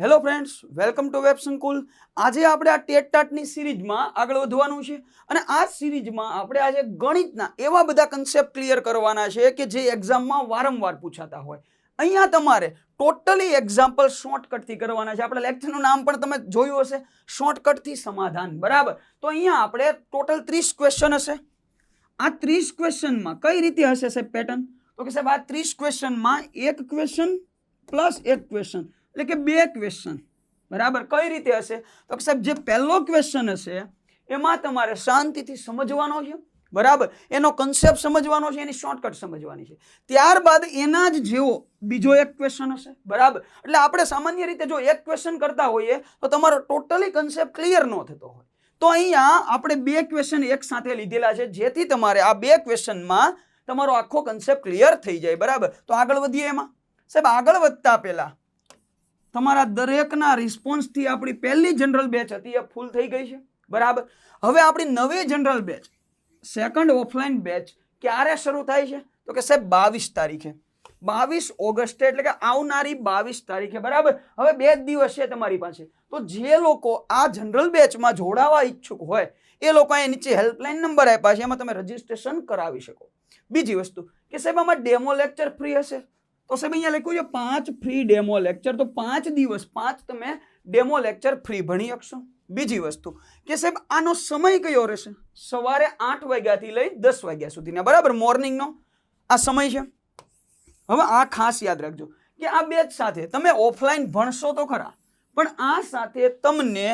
Hello friends, welcome to web સંકુલ. આજે આપણે આ ટેટ ટાટની સિરીઝમાં આગળ વધવાનું છે અને આ સિરીઝમાં આપણે આજે ગણિતના એવા બધા કન્સેપ્ટ ક્લિયર કરવાના છે કે જે એક્ઝામમાં વારંવાર પૂછાતા હોય. અહીંયા તમારે ટોટલી એક્ઝામ્પલ શોર્ટકટથી કરવાના છે. આપણા લેક્ચરનું નામ પણ તમે જોયું હશે, શોર્ટકટથી સમાધાન. બરાબર, તો અહીંયા આપણે ટોટલ 30 ક્વેશ્ચન હશે. આ 30 ક્વેશ્ચનમાં કઈ રીતે હશે સાહેબ પેટર્ન? તો કે સાહેબ આ 30 ક્વેશ્ચનમાં એક ક્વેશ્ચન પ્લસ એક ક્વેશ્ચન, એટલે કે બે ક્વેશ્ચન. બરાબર, કઈ રીતે હશે? તો કે સાહેબ જે પહેલો ક્વેશ્ચન હશે એમાં તમારે શાંતિથી સમજવાનો છે. બરાબર, એનો કન્સેપ્ટ સમજવાનો છે, એની શોર્ટકટ સમજવાની છે. ત્યારબાદ એના જ જેવો બીજો એક ક્વેશ્ચન હશે. બરાબર, એટલે આપણે સામાન્ય રીતે જો એક ક્વેશ્ચન કરતા હોઈએ તો તમારો ટોટલી કન્સેપ્ટ ક્લિયર ન થતો હોય. તો અહીંયા આપણે બે ક્વેશ્ચન એક સાથે લીધેલા છે જેથી તમારે આ બે ક્વેશ્ચનમાં તમારો આખો કન્સેપ્ટ ક્લિયર થઈ જાય. બરાબર, તો આગળ વધીએ. એમાં સાહેબ આગળ વધતા પહેલા તમારા દરેકના રિસ્પોન્સથી આપણી પહેલી જનરલ બેચ હતી એ ફૂલ થઈ ગઈ છે. બરાબર, હવે આપણી નવી general batch, second offline batch ક્યારે શરૂ થાય છે? તો કે સાહેબ 22 તારીખે, 22 ઓગસ્ટે, એટલે કે આવનારી 22 તારીખે. બરાબર, હવે 2 દિવસ છે તમારી પાસે. તો જે લોકો આ જનરલ બેચમાં જોડાવા ઈચ્છુક હોય એ લોકો અહીંયા નીચે હેલ્પલાઇન નંબર આપ્યા છે, એમાં તમે રજીસ્ટ્રેશન કરાવી શકો. બીજી વસ્તુ કે સાહેબ આમાં ડેમો લેક્ચર ફ્રી હશે. તો સાહેબ અહીંયા લખ્યું છે 5 ફ્રી ડેમો લેક્ચર. તો 5 દિવસ 5 તમે ડેમો લેક્ચર ફ્રી ભણી શકશો. બીજી વસ્તુ કે સાહેબ આનો સમય કયો રહેશે? સવારે 8 વાગ્યાથી લઈ 10 વાગ્યા સુધીના. બરાબર, મોર્નિંગનો આ સમય છે. હવે આ ખાસ યાદ રાખજો કે આ બેચ સાથે તમે ઓફલાઈન ભણશો તો ખરા, પણ આ સાથે તમને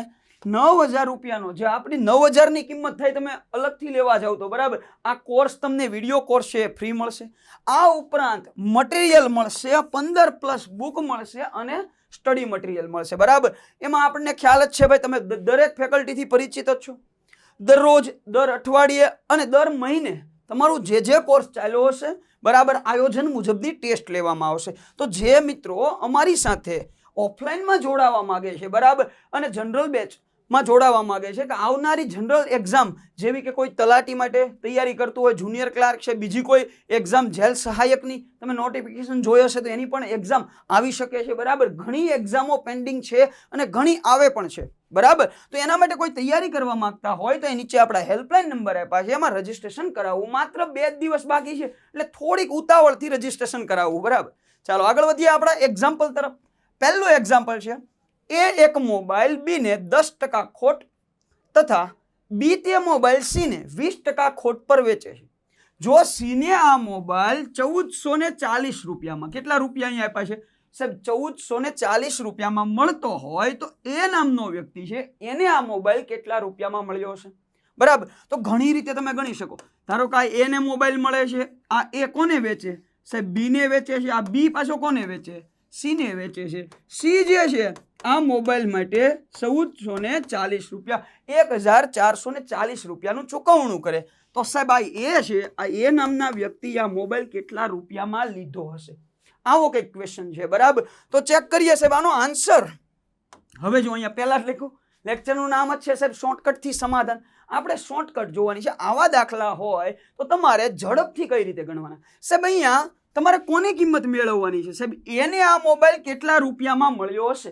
9,000 રૂપિયાનો, જે આપણી 9,000ની કિંમત થાય, તમે અલગથી લેવા જાવ તો બરાબર આ કોર્સ તમને વિડીયો કોર્સ છે ફ્રી મળશે. આ ઉપરાંત મટીરિયલ મળશે, 15 પ્લસ બુક મળશે અને સ્ટડી મટીરિયલ મળશે. બરાબર, એમાં આપણને ખ્યાલ જ છે ભાઈ, તમે દરેક ફેકલ્ટીથી પરિચિત જ છો. દરરોજ, દર અઠવાડિયે અને દર મહિને તમારું જે કોર્સ ચાલ્યો હશે, બરાબર, આયોજન મુજબની ટેસ્ટ લેવામાં આવશે. તો જે મિત્રો અમારી સાથે ઓફલાઈનમાં જોડાવા માંગે છે, બરાબર, અને જનરલ બેચમાં જોડાવા માંગે છે, કે આવનારી જનરલ એક્ઝામ જેવી કે કોઈ તલાટી માટે તૈયારી કરતું હોય, જુનિયર ક્લાર્ક છે, બીજી કોઈ એક્ઝામ જેલ સહાયકની તમે નોટિફિકેશન જોઈ હશે તો એની પણ એક્ઝામ આવી શકે છે. બરાબર, ઘણી એક્ઝામો પેન્ડિંગ છે અને ઘણી આવે પણ છે. બરાબર, તો એના માટે કોઈ તૈયારી કરવા માંગતા હોય તો એ નીચે આપણા હેલ્પલાઇન નંબર આપ્યા છે, એમાં રજીસ્ટ્રેશન કરાવવું. માત્ર 2 દિવસ બાકી છે એટલે થોડીક ઉતાવળથી રજીસ્ટ્રેશન કરાવવું. બરાબર, ચાલો આગળ વધીએ આપણા એક્ઝામ્પલ તરફ. પહેલું એક્ઝામ્પલ છે, એ એક મોબાઈલ બી ને 10% ખોટ તથા બી તે મોબાઈલ સી ને 20% ખોટ પર વેચે છે. જો સી ને આ મોબાઈલ 1440 રૂપિયામાં, કેટલા રૂપિયા અહીંયા આપ્યા છે સાહેબ? 1440 રૂપિયામાં મળતો હોય તો એ નામનો વ્યક્તિ છે, એને આ મોબાઈલ કેટલા રૂપિયામાં મળ્યો હશે? બરાબર, તો ઘણી રીતે તમે ગણી શકો. ધારો કે આ એ ને મોબાઈલ મળે છે, આ એ કોને વેચે સાહેબ? બી ને વેચે છે. આ બી પાછો કોને વેચે? સી ને વેચે છે. સી જે છે આ મોબાઈલ માટે 1440 રૂપિયા, 1440 રૂપિયાનું ચૂકવણું કરે. તો સાહેબ આ એ છે, આ એ નામના વ્યક્તિ આ મોબાઈલ કેટલા રૂપિયામાં લીધો હશે? આવો કંઈક ક્વેશ્ચન છે. બરાબર, તો ચેક કરીએ સાહેબ આનો આન્સર. હવે જો અહીંયા પહેલા જ લખ્યું, લેક્ચરનું નામ જ છે સાહેબ શોર્ટકટથી સમાધાન. આપણે શોર્ટકટ જોવાની છે. આવા દાખલા હોય તો તમારે ઝડપથી કઈ રીતે ગણવાના સાહેબ? અહીંયા તમારે કોની કિંમત મેળવવાની છે સાહેબ? એને આ મોબાઈલ કેટલા રૂપિયામાં મળ્યો હશે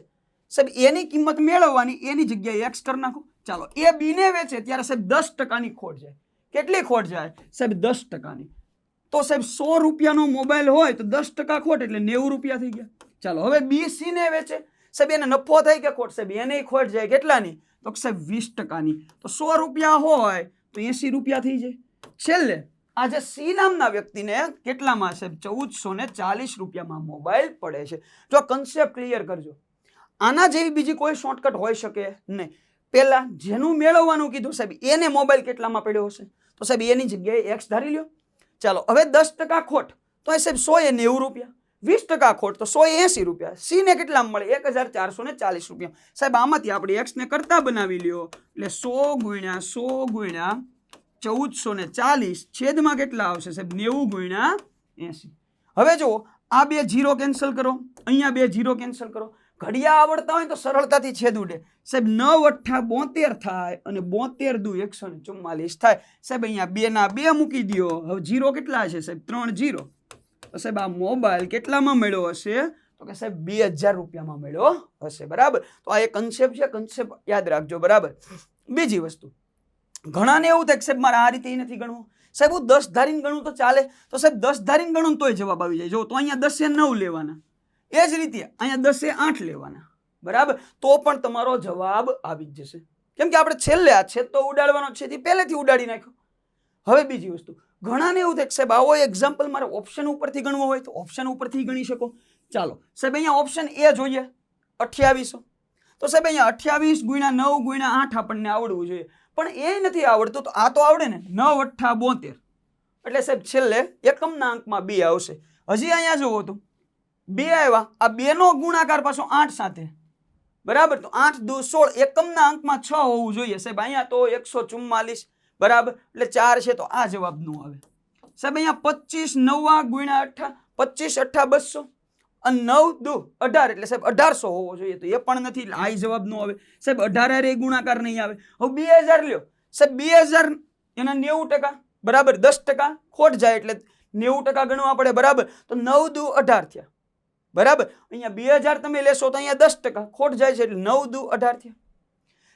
સાહેબ? એની કિંમત મેળવવાની, એની જગ્યાએ એક્સ કરી નાખો. ચાલો, એ બી ને વેચે ત્યારે સાહેબ 10%ની ખોટ જાય. કેટલી ખોટ જાય સાહેબ? 10%ની. તો સાહેબ 100 રૂપિયાનો મોબાઈલ હોય તો 10% ખોટ એટલે 90 રૂપિયા થઈ ગયા. ચાલો, હવે બી સી ને વેચે સાહેબ, એને નફો થાય કે ખોટ સાહેબ? એને ખોટ જાય. કેટલાની? તો સાહેબ 20%ની. તો 100 રૂપિયા હોય તો 80 રૂપિયા થઈ જાય. છેલ્લે આજે સી નામના વ્યક્તિને કેટલામાં સાહેબ? 1440 રૂપિયામાં મોબાઈલ પડે છે. જો કન્સેપ્ટ ક્લિયર કરજો. આના જેવી બીજી કોઈ શોર્ટકટ હોઈ શકે નહીં. પહેલા જેનું મેળવવાનું કીધું સાહેબ, એને મોબાઈલ કેટલામાં પડ્યો હશે? તો સાહેબ એની જગ્યાએ એક્સ ધારી લ્યો. ચાલો, હવે 10% ખોટ તો સાહેબ 100 એ 90 રૂપિયા, 20% ખોટ તો 100 એ 80 રૂપિયા. સી ને કેટલામાં મળે? 1440 રૂપિયા. સાહેબ આમાંથી આપણે એક્સ ને કરતા બનાવી લ્યો, એટલે 100 ગુણ્યા 100 ગુણ્યા 1440 છેદમાં કેટલા આવશે સાહેબ? 90 ગુણ્યા 80. હવે જો આ બે 0 કેન્સલ કરો, અહીંયા બે 0 કેન્સલ કરો. ઘડિયા આવડતા હોય તો સરળતાથી છેદ ઉડે સાહેબ. 9 8 72 થાય અને 72 દુ 144 થાય સાહેબ. અહીંયા 2 ના 2 મૂકી દો. હવે 0 કેટલા છે સાહેબ? 3 0. તો સાહેબ આ મોબાઈલ કેટલામાં મળ્યો હશે? તો કે સાહેબ 2000 રૂપિયામાં મળ્યો હશે. બરાબર. તો આ એક કન્સેપ્ટ છે, કન્સેપ્ટ યાદ રાખજો. બરાબર. બીજી વસ્તુ, ઘણાને એવું થાય કે સાહેબ મારે આ રીતે નથી ગણવું, સાહેબ હું 10 ધારીને ગણું તો ચાલે, તો સાહેબ 10 ધારીને ગણું તોય જવાબ આવી જાય. જો તો અહીંયા 10 એ 9 લેવાના, એ જ રીતે અહીંયા 10 એ 8 લેવાના. બરાબર. તો પણ તમારો જવાબ આવી જ જશે, કેમ કે આપણે છેલ્લે આ છેદ તો ઉડાડવાનો છે તે પહેલેથી ઉડાડી નાખ્યો. હવે બીજી વસ્તુ, ઘણાને એવું થાય કે સાહેબ આવો એક્ઝામ્પલ મારે ઓપ્શન ઉપરથી ગણવો હોય તો ઓપ્શન ઉપરથી ગણી શકો. ચાલો સાહેબ અહીંયા ઓપ્શન એ જોઈએ 2800. તો સાહેબ અહીંયા 28 × 9 × 8 આપણને આવડવું જોઈએ, પણ એ નથી આવડતું. તો આ તો આવડે ને, 9 × 8 = 72. એટલે સાહેબ છેલ્લે એકમના અંકમાં 2 આવશે. હજી અહીંયા જોવો તો 2 આવ્યા, આ 2 નો ગુણાકાર પાછો 8 સાથે. બરાબર. તો 8 × 2 = 16, એકમના અંકમાં 6 હોવું જોઈએ. સાહેબ અહીંયા તો 144. બરાબર. એટલે 4 છે, તો આ જવાબ નો આવે. સાહેબ અહીંયા 25 9 × 8 25 8 200 અને 9 2 18, એટલે સાહેબ 1800 હોવો જોઈએ. તો એ પણ નથી, એટલે આ જવાબ નો આવે. સાહેબ 18 એ ગુણાકાર નહીં આવે. હવે 2000 લ્યો. સાહેબ 2000 એના 90%. બરાબર. 10% ખોટ જાય એટલે 90% ગણવા પડે. બરાબર. તો 9 2 18 થયા. બરાબર. અહીંયા 2000 તમે લેશો તો અહીંયા 10% ખોટ જાય છે એટલે 9 2 18 થયા.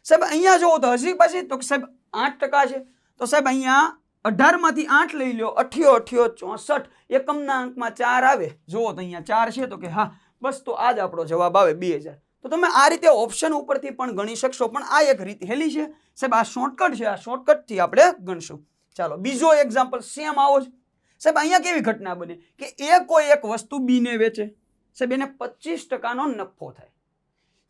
સાહેબ અહીંયા જોવો તો હજી પાછી તો સાહેબ 8% છે. તો સાહેબ અહીંયા 18 માંથી 8 લઈ લો, 8 8 64, એકમના અંકમાં 4 આવે. જુઓ તો અહીંયા 4 છે, તો કે હા બસ, તો આ જ આપણો જવાબ આવે 2000. તો તમે આ રીતે ઓપ્શન ઉપરથી પણ ગણી શકશો, પણ આ એક રીત હેલી છે સાહેબ, આ શોર્ટકટ છે, આ શોર્ટકટથી આપણે ગણશું. ચાલો બીજો એક્ઝામ્પલ સેમ આવો છે. સાહેબ અહીંયા કેવી ઘટના બને કે એ કોઈ એક વસ્તુ બી ને વેચે, સાહેબ એને 25%નો નફો થાય.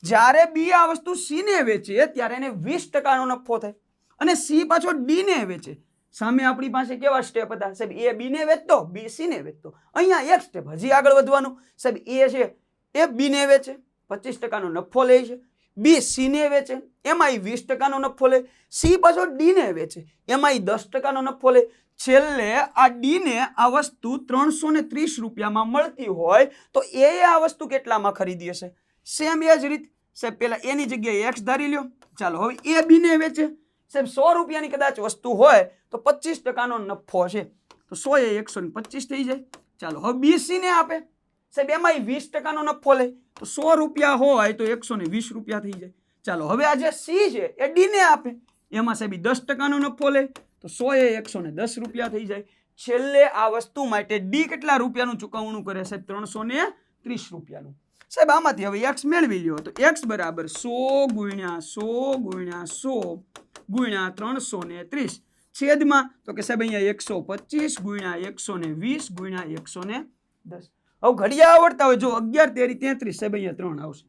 જ્યારે બી આ વસ્તુ સી ને વેચે ત્યારે એને 20%નો નફો થાય, અને સી પાછો ડી ને વેચે. સામે આપણી પાસે કેવા સ્ટેપ હતા સાહેબ? એ બી ને વેચતો, બી સી ને વેચતો. અહીંયા એક સ્ટેપ હજી આગળ વધવાનું. સાહેબ એ છે એ બી ને વેચે, 25%નો નફો લે છે. બી સી ને વેચે, એમાં 20%નો નફો લે. સી પાછો ડી ને વેચે, એમાં 10%નો નફો લે. છેલ્લે આ ડી ને આ વસ્તુ 330 રૂપિયામાં મળતી હોય તો એ આ વસ્તુ કેટલામાં ખરીદી હશે? સેમ એ જ રીત સાહેબ, પેલા એની જગ્યાએ એક્સ ધારી લ્યો. ચાલો હવે એ બી ને વેચે. સાહેબ 100 રૂપિયાની કદાચ વસ્તુ હોય તો 25%નો નફો છે, તો 100 એ 125 થઈ જાય. ચાલો હવે બી સી ને આપે. સાહેબ એમાં 20%નો નફો લે, તો 100 રૂપિયા હોય તો 120 રૂપિયા થઈ જાય. ચાલો હવે આ જે સી છે એ ડી ને આપે, એમાં સાહેબ 10%નો નફો લે, તો 100 એ 110 રૂપિયા થઈ જાય. છેલ્લે આ વસ્તુ માટે ડી કેટલા રૂપિયાનું ચૂકવણું કરે? સાહેબ 330 રૂપિયાનું. સાહેબ આમાંથી હવે એક્સ મેળવી લ્યો, તો એક્સ બરાબર 100 × 100 × 100 × 330 છેદમાં, તો કે સાહેબ અહીંયા 125 × 120 × 110. હવે ઘડિયા આવડતા હોય, જો 11 13 33, સાહેબ અહીંયા 3 આવશે.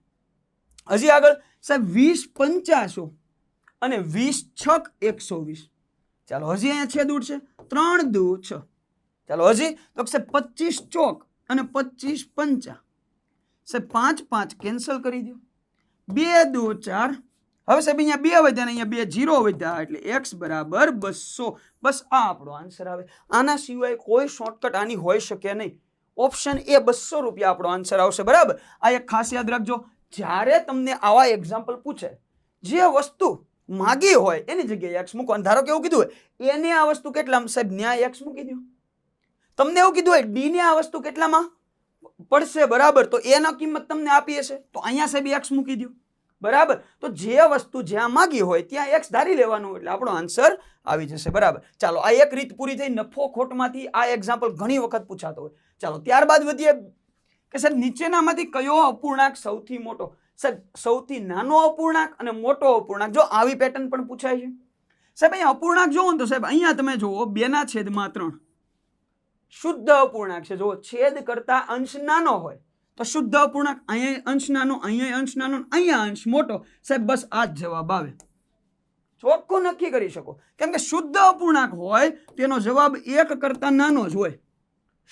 હજી આગળ સાહેબ 20 50 અને 20 6 120. ચાલો હજી અહીંયા છેદ ઉડશે, 3 2 6. ચાલો હજી તો સાહેબ 25 ચોક અને 25 50. સાહેબ 5 5 કેન્સલ કરી દો, 2 2 4. હવે સાહેબ અહીંયા 2 વધ્યા ને અહીંયા 2 0 વધ્યા, એટલે x બરાબર 200. બસ આ આપણો આન્સર આવે. આના સિવાય કોઈ શોર્ટકટ આની હોઈ શકે નહીં. ઓપ્શન એ 200 રૂપિયા આપણો આન્સર આવશે. બરાબર. આ એક ખાસ યાદ રાખજો, જ્યારે તમને આવા એક્ઝામ્પલ પૂછે, જે વસ્તુ માગી હોય એની જગ્યાએ x મૂકો. ધારો કે એવું કીધું હોય એને આ વસ્તુ કેટલામાં, સાહેબ ન્યાય x મૂકી દો. તમને એવું કીધું હોય ડી ને આ વસ્તુ કેટલામાં પડશે, બરાબર, તો એના કિંમત તમને આપી હશે, તો અહીંયા સાહેબ x મૂકી દો. બરાબર. તો જે વસ્તુ જ્યાં માગી હોય ત્યાં x ધારી લેવાનું, એટલે આપણો આન્સર આવી જશે. બરાબર. ચાલો આ એક રીત પૂરી થઈ. નફો ખોટમાંથી આ એક્ઝામ્પલ ઘણી વખત પૂછાતો હોય. ચાલો ત્યારબાદ વધીએ કે સાહેબ નીચેનામાંથી કયો અપૂર્ણાંક સૌથી મોટો? સાહેબ સૌથી નાનો અપૂર્ણાંક અને મોટો અપૂર્ણાંક, જો આવી પેટર્ન પણ પૂછાય છે. સાહેબ અહીંયા અપૂર્ણાંક જોવો ને તો સાહેબ અહીંયા તમે જુઓ 2/3 શુદ્ધ અપૂર્ણાંક છે. જો છેદ કરતા અંશ નાનો હોય તો શુદ્ધ અપૂર્ણાંક. અહીંયા અંશ નાનો, અહીંયા અંશ નાનો, અહીંયા અંશ મોટો. સાહેબ બસ આ જ જવાબ આવે. ચોખ્ખું નક્કી કરી શકો, કેમ કે શુદ્ધ અપૂર્ણાંક હોય તેનો જવાબ 1 કરતા નાનો જ હોય.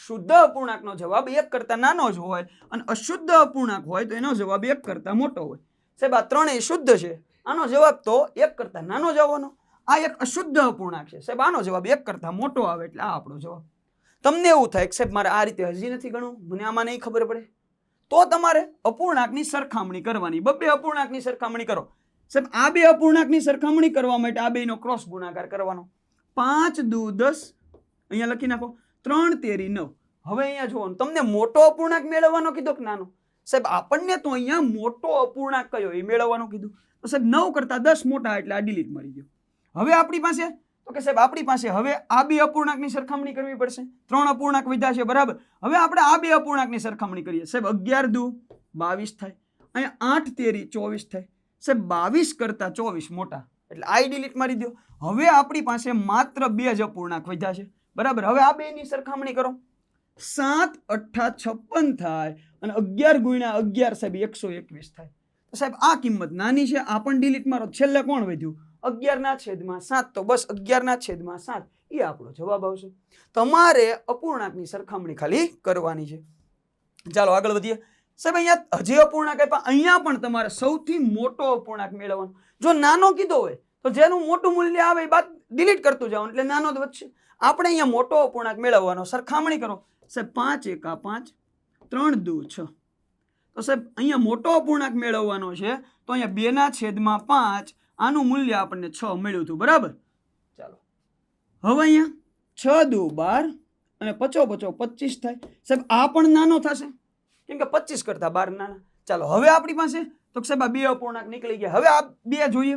શુદ્ધ અપૂર્ણાંકનો જવાબ 1 કરતા નાનો જ હોય, અને અશુદ્ધ અપૂર્ણાંક હોય તો એનો જવાબ 1 કરતા મોટો હોય. સાહેબ આ ત્રણેય શુદ્ધ છે, આનો જવાબ તો 1 કરતા નાનો જ આવવાનો. આ એક અશુદ્ધ અપૂર્ણાંક છે, સાહેબ આનો જવાબ 1 કરતા મોટો આવે, એટલે આ આપણો જવાબ. તમને એવું થાય કે સાહેબ મારે આ રીતે હજી નથી ગણવું, મને આમાં નહીં ખબર પડે, તો તમારે અપૂર્ણાંકની સરખામણી કરવાની. બબ્બે અપૂર્ણાંકની સરખામણી કરો. સાહેબ આ બે અપૂર્ણાંકની સરખામણી કરવા માટે આ બેનો ક્રોસ ગુણાકાર કરવાનો. 5 2 10, અહીંયા લખી નાખો, 3 તેરી 9. હવે અહીંયા જુઓ, તમને મોટો અપૂર્ણાંક મેળવવાનો કીધો કે નાનો? સાહેબ આપણને તો અહીંયા મોટો અપૂર્ણાંક કયો એ મેળવવાનું કીધું, તો સાહેબ 9 કરતા 10 મોટા એટલે આ ડિલીટ મળી ગયો. હવે આપણી પાસે તો કે સાહેબ આપણી પાસે હવે આ બે અપૂર્ણાંકની સરખામણી કરવી પડશે. 3 અપૂર્ણાંક વિધા છે બરાબર. હવે આપણે આ બે અપૂર્ણાંકની સરખામણી કરીએ. સાહેબ 11 દુ 22 થાય, અહીંયા 8 તેરી 24 થાય. સાહેબ 22 કરતા 24 મોટા એટલે આ ડિલીટ મારી દો. હવે આપણી પાસે માત્ર બે જ અપૂર્ણાંક વધ્યા છે બરાબર. હવે આ બેની સરખામણી કરો. 7 8 56 થાય અને 11 ગુણ્યા 11 સાહેબ 121 થાય. તો સાહેબ આ કિંમત નાની છે, આ પણ ડિલીટ મારો. છેલ્લે કોણ વધ્યું? 11/7. તો બસ 11/7 એ આપણો જવાબ આવશે. તમારે અપૂર્ણાંકની સરખામણી ખાલી કરવાની છે. ચાલો આગળ વધીએ. સાહેબ અહીંયા હજી અપૂર્ણાંક આપ્યા, અહીંયા પણ તમારે સૌથી મોટો અપૂર્ણાંક મેળવવાનો. જો નાનો કીધો હોય તો જેનું મોટું મૂલ્ય આવે એ બાદ ડિલીટ કરતું જવાનું એટલે નાનો જ વધશે. આપણે અહીંયા મોટો અપૂર્ણાંક મેળવવાનો. સરખામણી કરો. સાહેબ 5 એકા 5, 3 દુ 6. તો સાહેબ અહીંયા મોટો અપૂર્ણાંક મેળવવાનો છે તો અહીંયા 2/5 આનું મૂલ્ય આપણને 6 મળ્યું હતું બરાબર. ચાલો હવે અહીંયા 6 દુ 12 અને 5 25 થાય. સાહેબ આ પણ નાનો થશે કેમ કે 25 કરતા 12 નાના. ચાલો હવે આપણી પાસે તો સાહેબ આ બે અપૂર્ણાંક નીકળી ગયા. હવે આ બે જોઈએ.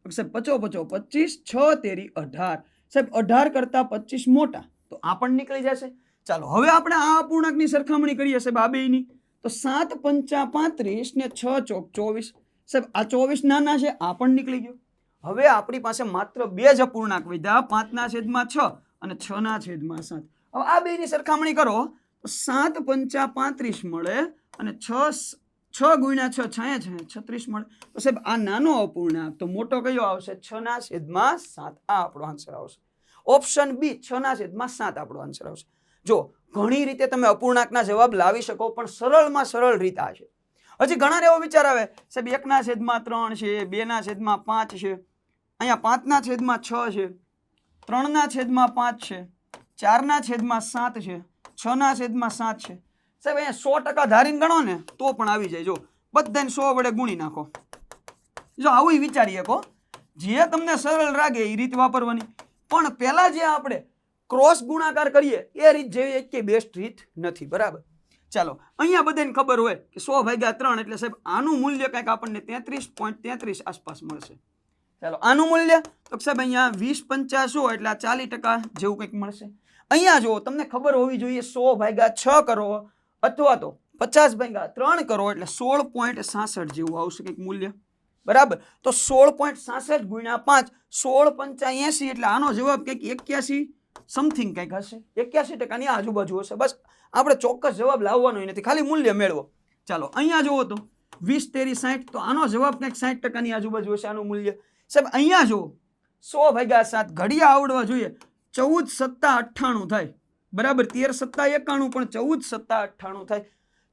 સાહેબ 5 25, 6 તેરી 18. સાહેબ 18 કરતા 25 મોટા તો આ પણ નીકળી જશે. ચાલો હવે આપણે આ અપૂર્ણાંકની સરખામણી કરીએ સાહેબ આ બેની. તો 7 5 35 ને 6 ચોક 24. સાહેબ આ 24 નાના છે, આ પણ નીકળી ગયો. હવે આપણી પાસે માત્ર બે જ અપૂર્ણાંક વધ્યા, 5/6 અને 6/7. હવે આ બેની સરખામણી કરો તો 7 5 35 મળે અને 6 ગુણ્યા 6 36 મળે. તો સાહેબ આ નાનો અપૂર્ણાંક તો મોટો કયો આવશે? 6/7. આ આપણો આન્સર આવશે. ઓપ્શન બી 6/7 આપણો આન્સર આવશે. જો ઘણી રીતે તમે અપૂર્ણાંકના જવાબ લાવી શકો પણ સરળમાં સરળ રીત આ છે. હજી ઘણા એવો વિચાર આવે સાહેબ 1/3 છે, 2/5 છે, અહીંયા 5/6 છે, 3/5 છે, 4/7 છે, 6/7 છે. સાહેબ અહીંયા 100% ધારીને ગણો ને તો પણ આવી જાય. જો બધાને 100 વડે ગુણી નાખો. જો આવું વિચારીએ કો જે તમને સરળ લાગે એ રીત વાપરવાની. પણ પહેલા જે આપણે ક્રોસ ગુણાકાર કરીએ એ રીત જેવી એક કે બેસ્ટ રીત નથી બરાબર. ચાલો અહીંયા બધાને ખબર હોય કે 100/3 એટલે સાહેબ આનું મૂલ્ય કંઈક આપણને 33.33 આસપાસ મળશે. ચાલો આનું મૂલ્ય તો સાહેબ અહીંયા 20 × 100 એટલે 40% જેવું કંઈક મળશે. અહીંયા જો તમને ખબર હોવી જોઈએ 100/6 કરો અથવા તો 50/3 કરો એટલે 16.66 જેવું આવશે કંઈક મૂલ્ય બરાબર. તો 16.66 ગુણ્યા 5 16 × 85 એટલે આનો જવાબ કંઈક 81 સમથિંગ કંઈક હશે. 81%ની આજુબાજુ હશે. બસ આપણે ચોક્કસ જવાબ લાવવાનો નથી, ખાલી મૂલ્ય મેળવો. ચાલો અહીંયા જુઓ તો 20 તેરી 60 તો આનો જવાબ કંઈક 60%ની આજુબાજુ હશે આનું મૂલ્ય. સાહેબ અહીંયા જુઓ 100/7 ઘડિયા આવડવા જોઈએ. 14 × 7 = 98 થાય બરાબર. 13 × 7 = 91 પણ 14 × 7 = 98 થાય.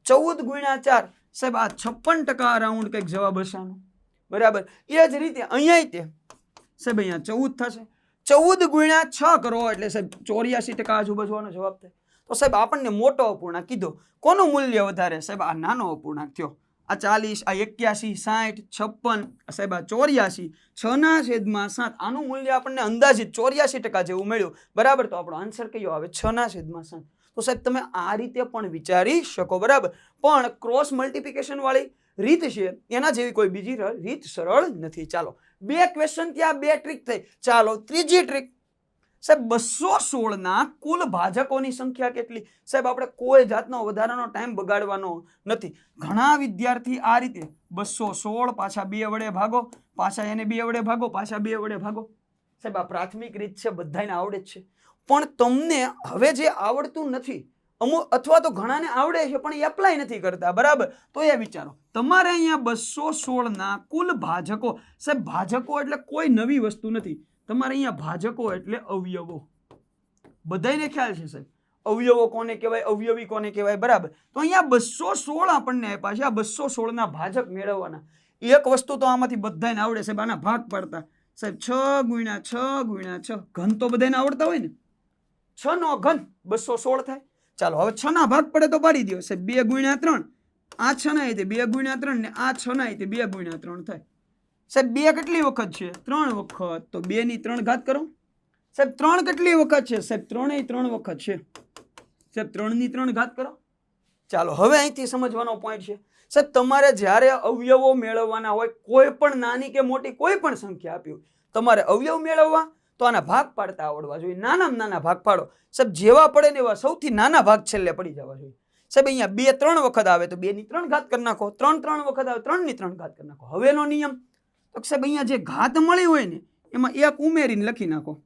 14 ગુણ્યા 4 સાહેબ આ 56% અરાઉન્ડ કંઈક જવાબ હશે આનો બરાબર. એ જ રીતે અહીંયા તે સાહેબ અહીંયા 14 થશે. 14 ગુણ્યા 6 કરો એટલે સાહેબ 84% આજુબાજુનો જવાબ થાય. તો સાહેબ આપણને મોટો અપૂર્ણાંક કીધો. કોનું મૂલ્ય વધારે? સાહેબ આ નાનો અપૂર્ણાંક થયો. આ 40, આ 81, 60, 56, સાહેબ આ 84, 6/7 આનું મૂલ્ય આપણને અંદાજિત 84% જેવું મળ્યું બરાબર. તો આપણો આન્સર કયો આવે? 6/7. તો સાહેબ તમે આ રીતે પણ વિચારી શકો બરાબર. પણ ક્રોસ મલ્ટિપ્લિકેશન વાળી રીત છે એના જેવી કોઈ બીજી રીત સરળ નથી. ચાલો 2 ક્વેશ્ચન ત્યાં 2 ટ્રીક થઈ. ચાલો ત્રીજી ટ્રીક. સાહેબ 216 કુલ ભાજકોની સંખ્યા કેટલી? સાહેબ આપણે કોઈ જાતનો વધારાનો ટાઈમ બગાડવાનો નથી. ઘણા વિદ્યાર્થી આ રીતે 216 પાછા 2 વડે ભાગો, પાછા એને 2 વડે ભાગો, પાછા 2 વડે ભાગો. સાહેબ આ પ્રાથમિક રીત છે, બધાને આવડે જ છે. પણ તમને હવે જે આવડતું નથી અથવા તો ઘણાને આવડે છે પણ એ એપ્લાય નથી કરતા બરાબર. તો એ વિચારો તમારે અહીંયા 216 કુલ ભાજકો. સાહેબ ભાજકો એટલે કોઈ નવી વસ્તુ નથી. તમારે અહીંયા ભાજકો એટલે અવયવો. બધાને ખ્યાલ છે સાહેબ અવયવો કોને કહેવાય, અવયવી કોને કહેવાય બરાબર. તો અહીંયા 216 આપણને આપ્યા છે. આ 216 ભાજક મેળવવાના. એક વસ્તુ તો આમાંથી બધાને આવડે સાહેબ, આના ભાગ પાડતા. સાહેબ 6 × 6 × 6 ઘન તો બધાને આવડતા હોય ને. 6 નો ઘન 216 થાય. ચાલો હવે 6 ના ભાગ પડે તો પાડી દો સાહેબ. 2 × 3 આ 6 ના રીતે 2 × 3 ને આ 6 ના રીતે 2 × 3 થાય. સાહેબ 2 કેટલી વખત છે? 3 વખત. તો 2 ની 3 ઘાત કરો. સાહેબ 3 કેટલી વખત છે? સાહેબ 3 ય 3 વખત છે. સાહેબ 3 ની 3 ઘાત કરો. ચાલો હવે અહીંથી સમજવાનો પોઈન્ટ છે સાહેબ, તમારે જ્યારે અવયવો મેળવવાના હોય, કોઈ પણ નાની કે મોટી કોઈ પણ સંખ્યા આપી હોય, તમારે અવયવ મેળવવા તો આના ભાગ પાડતા આવડવા જોઈએ. નાનામાં નાના ભાગ પાડો સાહેબ, જેવા પડે ને એવા સૌથી નાના ભાગ છેલ્લે પડી જવા જોઈએ. સાહેબ અહીંયા 2 3 વખત આવે તો 2 ની 3 ઘાત કરી નાખો, 3 3 વખત આવે 3 ની 3 ઘાત કરી નાખો. હવેનો નિયમ તો સાહેબ અહીંયા જે ઘાત મળી હોય ને એમાં 1 ઉમેરીને લખી નાખો,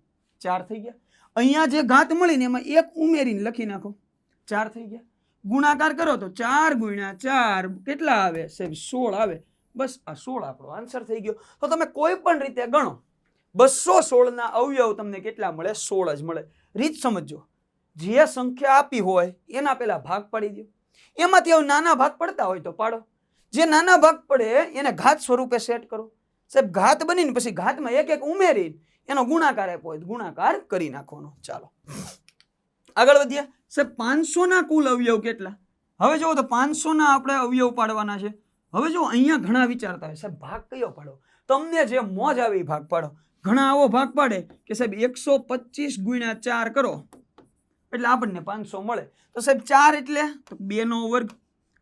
4 થઈ ગયા. અહીંયા જે ઘાત મળી ને એમાં 1 ઉમેરીને લખી નાખો, 4 થઈ ગયા. ગુણાકાર કરો તો 4 ગુણ્યા 4 કેટલા આવે સાહેબ? 16 આવે. બસ આ 16 આપણો આન્સર થઈ ગયો. તો તમે કોઈ પણ રીતે ગણો 216 ના અવયવ તમને કેટલા મળે? 16 જ મળે. રીત સમજો, જે સંખ્યા આપી હોય એના પેલા ભાગ પાડી દો, એમાંથી હવે નાના ભાગ પડતા હોય તો પાડો. જે નાના ભાગ પડે એને ઘાત સ્વરૂપે સેટ કરો સાહેબ. ઘાત બનીને પછી ઘાતમાં 1 1 ઉમેરીને એનો ગુણાકાર આપ્યો હોય ગુણાકાર કરી નાખવાનો. ચાલો આગળ વધીએ સાહેબ. 500 ના કુલ અવયવ કેટલા? હવે જો તો 500 ના આપણે અવયવ પાડવાના છે. હવે જો અહીંયા ઘણા વિચારતા હોય સાહેબ ભાગ કયો પાડો, તમને જે મોજ આવે એ ભાગ પાડો. ઘણા આવો ભાગ પાડે કે સાહેબ 125 ગુણ્યા 4 કરો એટલે આપણને 500 મળે. તો સાહેબ 4 એટલે તો 2 નો વર્ગ,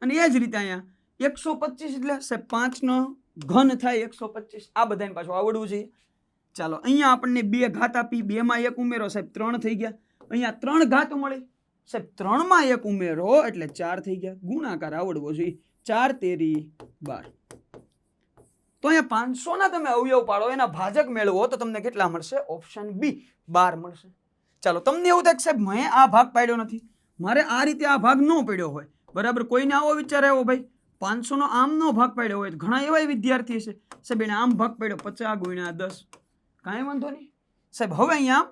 અને એ જ રીતે અહીંયા 125 એટલે સાહેબ 5 નો ઘન થાય 125. આ બધાને પાછું આવડવું જોઈએ. ચાલો અહીંયા આપણને 2 ઘાત આપી, 2 માં 1 ઉમેરો સાહેબ 3 થઈ ગયા. અહીંયા 3 ઘાત મળી સાહેબ, 3 માં 1 ઉમેરો એટલે 4 થઈ ગયા. ગુણાકાર આવડવો જોઈએ. 4 તેરી 12. તો અહીંયા 500 ના તમે અવયવ પાડો, એના ભાજક મેળવો તો તમને કેટલા મળશે? ઓપ્શન બી 12 મળશે. ચાલો તમને એવું થાય કે સાહેબ મેં આ ભાગ પાડ્યો નથી, મારે આ રીતે આ ભાગ ન પડ્યો હોય, બરાબર. કોઈને આવો વિચાર આવ્યો ભાઈ 500 નો આમનો ભાગ પાડ્યો હોય, ઘણા એવા વિદ્યાર્થી છે સાહેબ એને આમ ભાગ પાડ્યો 50 ગુણ્યા 10, કાંઈ વાંધો નહીં સાહેબ. હવે અહીંયા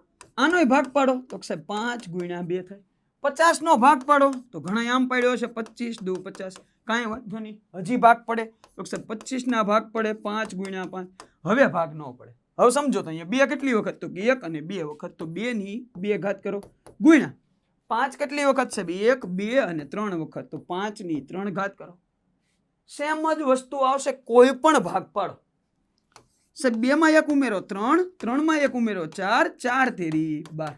આનો ભાગ પાડો તો સાહેબ 5 ગુણ્યા 2 થાય. 50 નો ભાગ પાડો તો ઘણા આમ પાડ્યો છે 25 દુ 50, કાંઈ વાંધો નહીં. હજી ભાગ પડે તો સાહેબ 25 ના ભાગ પડે 5 ગુણ્યા 5. હવે ભાગ ન પડે. હવે સમજો તો અહીંયા 2 કેટલી વખત? તો 1 અને 2 વખત, તો 2 ની 2 ઘાત કરો ગુણ્યા 5 કેટલી વખત સાહેબ? 1 2 અને 3 વખત, તો 5 ની 3 ઘાત કરો. સેમ જ વસ્તુ આવશે, કોઈ પણ ભાગ પાડો સાહેબ. 2 માં 1 ઉમેરો 3, 3 માં 1 ઉમેરો 4, 4 તેરી 12.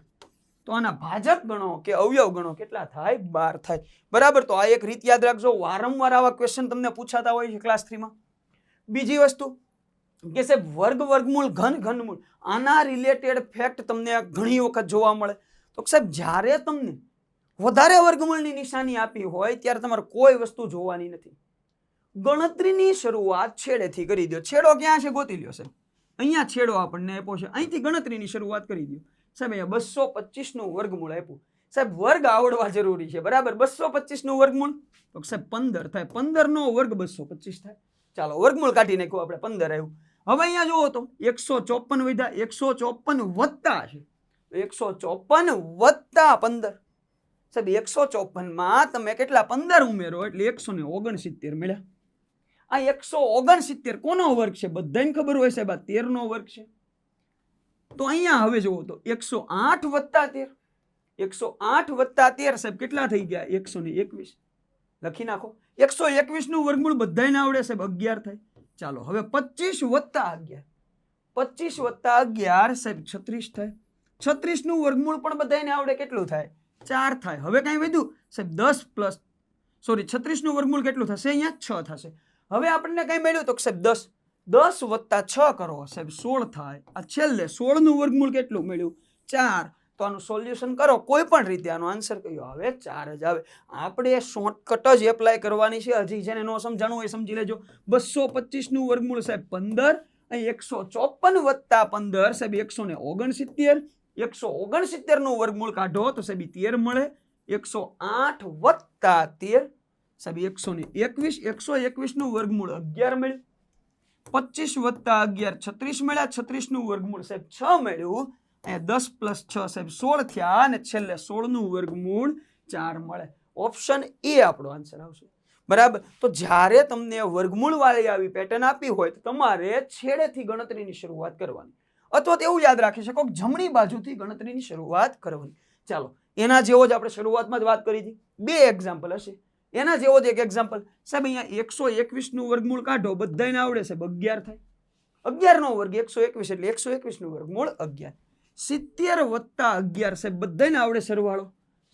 તો આના ભાજક ગણો કે અવયવ ગણો, કેટલા થાય? 12 થાય, બરાબર. તો આ એક રીત યાદ રાખજો, વારંવાર આવા ક્વેશ્ચન તમને પૂછાતા હોય છે ક્લાસ 3 માં. બીજી વસ્તુ કે સાહેબ વર્ગ વર્ગમૂળ ઘન ઘનમૂળ, આના રિલેટેડ ફેક્ટ તમને ઘણી વખત જોવા મળે. તો સાહેબ જ્યારે તમને વધારે વર્ગમૂળની નિશાની આપી હોય ત્યારે તમારે કોઈ વસ્તુ જોવાની નથી. ગણતરીની શરૂઆત છેડેથી કરી દો. છેડો ક્યાં છે ગોતી લ્યો સાહેબ. અહીંયા છેડો આપણને આપ્યો છે, અહીંથી ગણતરીની શરૂઆત કરી દો સાહેબ. અહીંયા 225 નું વર્ગમૂળ આપ્યું સાહેબ. વર્ગ આવડવા જરૂરી છે, બરાબર. 225 નું વર્ગમૂળ તો સાહેબ 15 થાય. 15 નો વર્ગ 225 થાય. ચાલો વર્ગમૂળ કાઢી નાખ્યું આપણે, 15 આવ્યું. હવે અહીંયા જુઓ તો 154 વધ્યા, 154 વત્તા છે, 154 વત્તા 15 સાહેબ. 154 માં તમે કેટલા 15 ઉમેરો એટલે 169 મળ્યા. આ 169 કોનો વર્ગ છે? બધાને ખબર હોય સાહેબ આ 13 નો વર્ગ છે. તો અહીંયા હવે જુઓ તો 108 વત્તા 13, 108 વત્તા 13 સાહેબ કેટલા થઈ ગયા? 121. લખી નાખો. 121 નું વર્ગમૂળ બધાને આવડે સાહેબ 11 થાય. ચાલો હવે 25 વત્તા 11, 25 વત્તા 11 સાહેબ 36 થાય. 36 નું વર્ગમૂળ પણ બધાને આવડે, કેટલું થાય? 4 થાય. હવે કઈ વધ્યું સાહેબ? 10 પ્લસ 36 નું વર્ગમૂળ કેટલું થશે? અહીંયા 6 થશે. હવે આપણને કઈ મળ્યું તો સાહેબ 10, 10 વત્તા 6 કરો સાહેબ 16 થાય. આ છેલ્લે 16 નું વર્ગમૂળ કેટલું મળ્યું? 4. તો આનું સોલ્યુશન કરો કોઈ પણ રીતે, આનો આન્સર કયો આવે? 4 જ આવે. આપણે શોર્ટકટ જ એપ્લાય કરવાની છે. હજી જેને ન સમજાણું હોય સમજી લેજો. 225 નું વર્ગમૂળ સાહેબ 15, અહીં 154 વત્તા 15 સાહેબ 169, 169 નું વર્ગમૂળ કાઢો તો સાહેબ 13 મળે. 108 વત્તા 13 સાહેબ 121, 121 નું વર્ગમૂળ 11 મળ્યું. 25 વત્તા 11 36 મળ્યા. 36 નું વર્ગમૂળ સાહેબ 6 મળ્યું. અહીંયા 10 પ્લસ 6 સાહેબ 16 થયા, અને છેલ્લે 16 નું વર્ગમૂળ 4 મળે. ઓપ્શન એ આપણો આન્સર આવશે, બરાબર. તો જ્યારે તમને વર્ગમૂળ વાળી આવી પેટર્ન આપી હોય તો તમારે છેડેથી ગણતરીની શરૂઆત કરવાની, અથવા તો એવું યાદ રાખી શકો જમણી બાજુથી ગણતરીની શરૂઆત કરવાની. ચાલો એના જેવો જ આપણે શરૂઆતમાં જ વાત કરી હતી. 2 એક્ઝામ્પલ હશે, એના જેવો જ એક એક્ઝામ્પલ સાહેબ. અહીંયા 121 નું વર્ગમૂળ કાઢો, બધાને આવડે સાહેબ 11 થાય. 11 નો વર્ગ 121 એટલે 121 નું વર્ગમૂળ 11. 70 વત્તા 11 સાહેબ બધાને આવડે સરવાળો.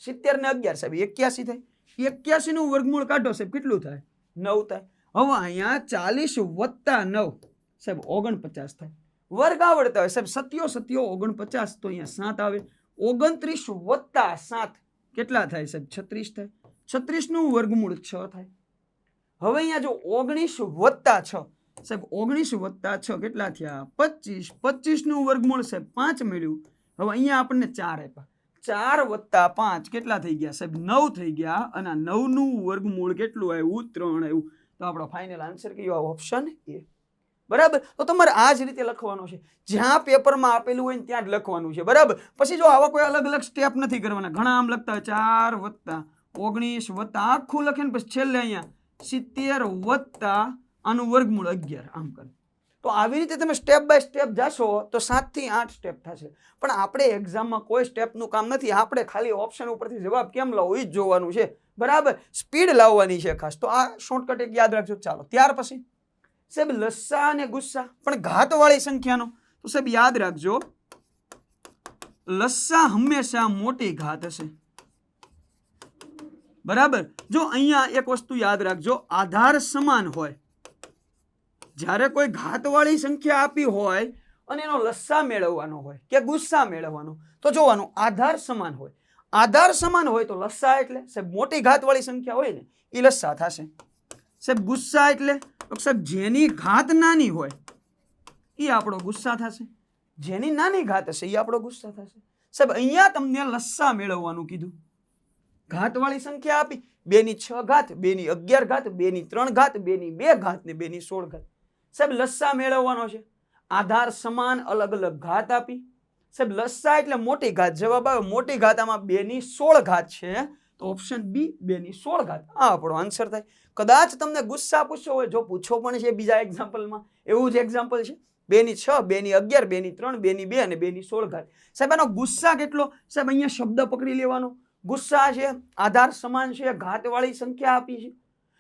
70 ને 11 સાહેબ 81 થાય. 81 નું વર્ગમૂળ કાઢો સાહેબ કેટલું થાય 9 થાય. હવે અહીંયા 40 વત્તા 9 સાહેબ 49 થાય. વર્ગ આવડતા હોય સાહેબ 7 49 તો અહીંયા 7 આવે. 29 વત્તા 7 કેટલા થાય સાહેબ 36 થાય. 36 નું વર્ગમૂળ 6 થાય. હવે અહીંયા જો 19 વત્તા 6 સાહેબ 19 વત્તા 6 કેટલા થયા 25. 25 નું વર્ગમૂળ સાહેબ 5 મળ્યું. હવે અહીંયા આપણને 4 આપ્યા. 4 વત્તા 5 કેટલા થઈ ગયા સાહેબ 9 થઈ ગયા. અને 9 નું વર્ગમૂળ કેટલું આવ્યું 3 આવ્યું. તો આપણો ફાઇનલ આન્સર કયો ઓપ્શન એ. બરાબર. તો તમારે આ જ રીતે લખવાનું છે. જ્યાં પેપરમાં આપેલું હોય ને ત્યાં જ લખવાનું છે. બરાબર. પછી જો આવા કોઈ અલગ અલગ સ્ટેપ નથી કરવાના. ઘણા આમ લખતા હોય 4 વત્તા 19 વત્તા આખું લખે ને પછી છેલ્લે અહીંયા 70 વત્તા આનું વર્ગમૂળ 11 આમ કરે. તો આવી રીતે તમે સ્ટેપ બાય સ્ટેપ જાશો તો 7 થી 8 સ્ટેપ થશે. પણ આપણે એક્ઝામમાં કોઈ સ્ટેપનું કામ નથી. આપણે ખાલી ઓપ્શન ઉપરથી જવાબ કેમ લાવો એ જ જોવાનું છે. બરાબર. સ્પીડ લાવવાની છે ખાસ. તો આ શોર્ટકટ એક યાદ રાખજો. ચાલો ત્યાર પછી સાહેબ લસ્સા અને ગુસ્સા પણ ઘાતવાળી સંખ્યાનો. તો સાહેબ યાદ રાખજો લસ્સા હંમેશા મોટી ઘાત હશે. બરાબર. જો અહીંયા એક વસ્તુ યાદ રાખજો આધાર સમાન હોય. જ્યારે કોઈ ઘાતવાળી સંખ્યા આપી હોય અને એનો લસ્સા મેળવવાનો હોય કે ગુસ્સા મેળવવાનો તો જોવાનું આધાર સમાન હોય. આધાર સમાન હોય તો લસ્સા એટલે સાહેબ મોટી ઘાતવાળી સંખ્યા હોય ને એ લસ્સા થશે. સાહેબ ગુસ્સા એટલે સાહેબ જેની ઘાત નાની હોય એ આપણો ગુસ્સા થશે. જેની નાની ઘાત હશે એ આપણો ગુસ્સા થશે. સાહેબ અહીંયા તમને લસ્સા મેળવવાનું કીધું. ઘાતવાળી સંખ્યા આપી 2 ની 6 ઘાત 2 ની 11 ઘાત 2 ની 3 ઘાત 2 ની 2 ઘાત ને 2 ની 16 ઘાત. સાહેબ લસ્સા મેળવવાનો છે. આધાર સમાન અલગ અલગ ઘાત આપી. સાહેબ લસ્સા એટલે મોટી ઘાત. જવાબ આવે મોટી ઘાત આમાં 2 ની 16 ઘાત છે. તો ઓપ્શન બી 2 ની 16 ઘાત આ આપણો આન્સર થાય. કદાચ તમને ગુસ્સા પૂછ્યો હોય જો પૂછો પણ છે બીજા એક્ઝામ્પલમાં એવું જ એક્ઝામ્પલ છે 2 ની 6 2 ની 11 2 ની 3 2 ની 2 અને 2 ની 16 ઘાત. સાહેબ એનો ગુસ્સા કેટલો સાહેબ અહીંયા શબ્દ પકડી લેવાનો. ગુસ્સા છે આધાર સમાન છે ઘાતવાળી સંખ્યા આપી છે.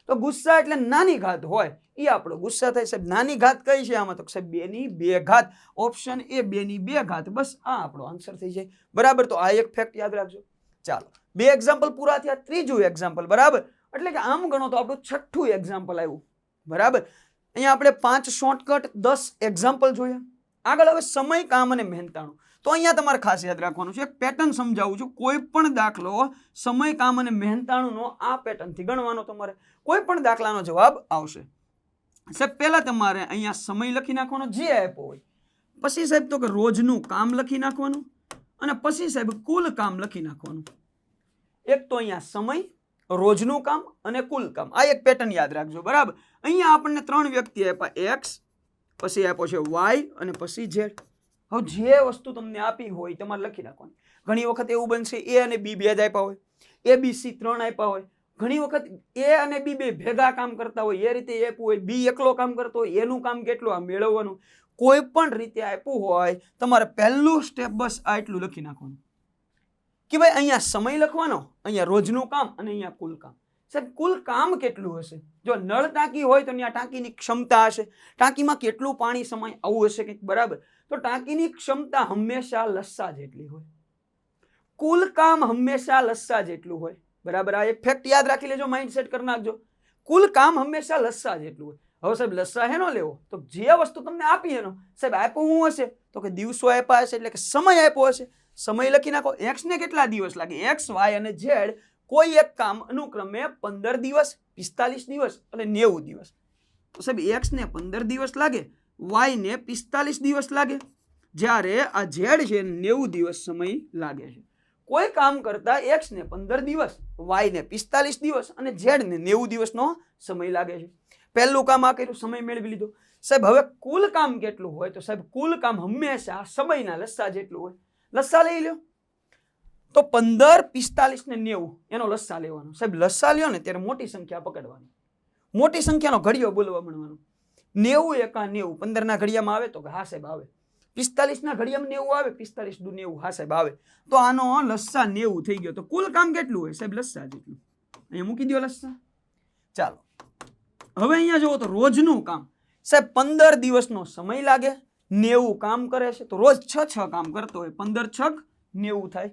તો ગુસ્સા એટલે નાની ઘાત હોય એ આપણો ગુસ્સા થાય. સાહેબ નાની ઘાત કઈ છે આમાં તો સાહેબ 2 ની 2 ઘાત. ઓપ્શન એ 2 ની 2 ઘાત. બસ આ આપણો આન્સર થઈ જાય. બરાબર. તો આ એક ફેક્ટ યાદ રાખજો. ચાલો 2 એક્ઝામ્પલ પૂરા થયા. ત્રીજું એક્ઝામ્પલ. બરાબર. એટલે કે આમ ગણો તો આપણું 6થું એક્ઝામ્પલ આવ્યું. બરાબર. અહીંયા આપણે 5 શોર્ટકટ 10 એક્ઝામ્પલ જોયા. આગળ હવે સમય કામ અને મહેનતાણું. તો અહીંયા તમારે ખાસ યાદ રાખવાનું છે. એક પેટર્ન સમજાવું છું. કોઈ પણ દાખલો સમય કામ અને મહેનતાણુંનો આ પેટર્નથી ગણવાનો. તમારે કોઈ પણ દાખલાનો જવાબ આવશે. સાહેબ પહેલા તમારે અહીંયા સમય લખી નાખવાનો જે આપ્યો હોય. પછી સાહેબ તો કે રોજનું કામ લખી નાખવાનું અને પછી સાહેબ કુલ કામ લખી નાખવાનું. એક તો અહીંયા સમય રોજનું કામ અને કુલ કામ. આ એક પેટર્ન યાદ રાખજો. બરાબર. અહીંયા આપણને 3 વ્યક્તિ આપ્યા એક્સ પછી આપ્યો છે વાય અને પછી ઝેડ. હવે જે વસ્તુ તમને આપી હોય તમારે લખી નાખવાની. ઘણી વખત એવું બનશે એ અને બી 2 જ આપ્યા હોય એ બી સી 3 આપ્યા હોય. ઘણી વખત એ અને બી 2 ભેગા કામ કરતા હોય એ રીતે આપ્યું હોય. બી એકલો કામ કરતો હોય એનું કામ કેટલું આ મેળવવાનું. કોઈ પણ રીતે આપ્યું હોય તમારે પહેલું સ્ટેપ બસ આ એટલું લખી નાખવાનું કે ભાઈ અહીંયા સમય લખવાનો અહીંયા રોજનું કામ અને અહીંયા કુલ કામ. સાહેબ કુલ કામ કેટલું હશે. જો નળ ટાંકી હોય તો ત્યાં ટાંકીની ક્ષમતા હશે. ટાંકીમાં કેટલું પાણી સમાય આવું હશે કંઈક. બરાબર. તો ટાંકીની ક્ષમતા હંમેશા લસ્સા જેટલી હોય. કુલ કામ હંમેશા લસ્સા જેટલું હોય. બરાબર. આ એક ફેક્ટ યાદ રાખી લેજો. માઇન્ડ સેટ કરી નાખજો. કુલ કામ હંમેશા લસ્સા જેટલું હોય. હવે સાહેબ લસ્સા હેનો લેવો તો જે વસ્તુ તમને આપી એનો સાહેબ આપ્યું શું હશે તો કે દિવસો આપ્યા હશે એટલે કે સમય આપ્યો હશે. સમય લખી નાખો. એક્સ ને કેટલા દિવસ લાગે. એક્સ વાય અને ઝેડ કોઈ એક કામ અનુક્રમે 15 દિવસ 45 દિવસ અને 90 દિવસ. તો સાહેબ એક્સ ને 15 દિવસ લાગે વાય ને 45 દિવસ લાગે જ્યારે આ ઝેડ છે 90 દિવસ સમય લાગે છે. કોઈ કામ કરતા એક્સ ને 15 દિવસ વાય ને 45 દિવસ અને ઝેડ ને 90 દિવસનો સમય લાગે છે. પહેલું કામ આ કર્યું સમય મેળવી લીધો. સાહેબ હવે કુલ કામ કેટલું હોય તો સાહેબ કુલ કામ હંમેશા સમયના લસ્સા જેટલું હોય. લસ્સા લઈ લ્યો તો 15 45 ને 90 એનો લસ્સા લેવાનો. સાહેબ લસ્સા લ્યો ને ત્યારે મોટી સંખ્યા પકડવાની. મોટી સંખ્યાનો ઘડિયો બોલવા માંડવાનો. 90 એકા 90 15 ના ઘડિયામાં આવે તો કે હા સાહેબ આવે. 45 ના ઘડિયામાં 90 આવે 45 દુ 90 હા સાહેબ આવે. તો આનો લસ્સા 90 થઈ ગયો. તો કુલ કામ કેટલું હોય સાહેબ લસ્સા જેટલું. અહીંયા મૂકી દો લસ્સા. ચાલો હવે અહીંયા જુઓ તો રોજનું કામ સાહેબ 15 દિવસનો સમય લાગે 90 કામ કરે છે તો રોજ 6 કામ કરતો હોય. 15 6 90 થાય.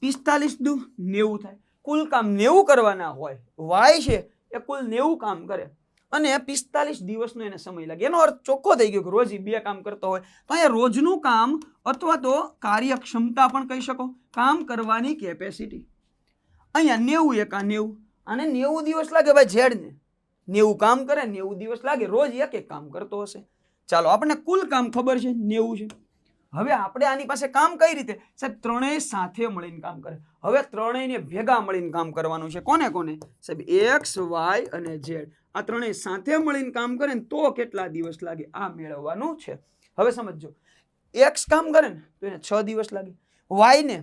45 દુ 90 થાય. કુલ કામ 90 કરવાના હોય, વાય છે એ કુલ 90 કામ કરે અને 45 દિવસનો એને સમય લાગે. એનો અર્થ ચોખ્ખો થઈ ગયો કે રોજ 2 કામ કરતો હોય તો અહીંયા રોજનું કામ અથવા તો કાર્યક્ષમતા પણ કહી શકો, કામ કરવાની કેપેસિટી. અહીંયા 90 એકા 90 અને 90 દિવસ લાગે ભાઈ ઝેડને, 90 કામ કરે 90 દિવસ લાગે, રોજ એક કામ કરતો હશે. ચાલો આપણને કુલ કામ ખબર છે 90 છે. હવે આપણે આની પાસે કામ કઈ રીતે? સાહેબ ત્રણેય સાથે મળીને કામ કરે. હવે ત્રણેયને ભેગા મળીને કામ કરવાનું છે. કોને કોને? સાહેબ એક્સ, વાય અને ઝેડ. આ ત્રણેય સાથે મળીને કામ કરે ને તો કેટલા દિવસ લાગે આ મેળવવાનું છે. હવે સમજો, એક્સ કામ કરે ને તો એને 6 દિવસ લાગે. વાય ને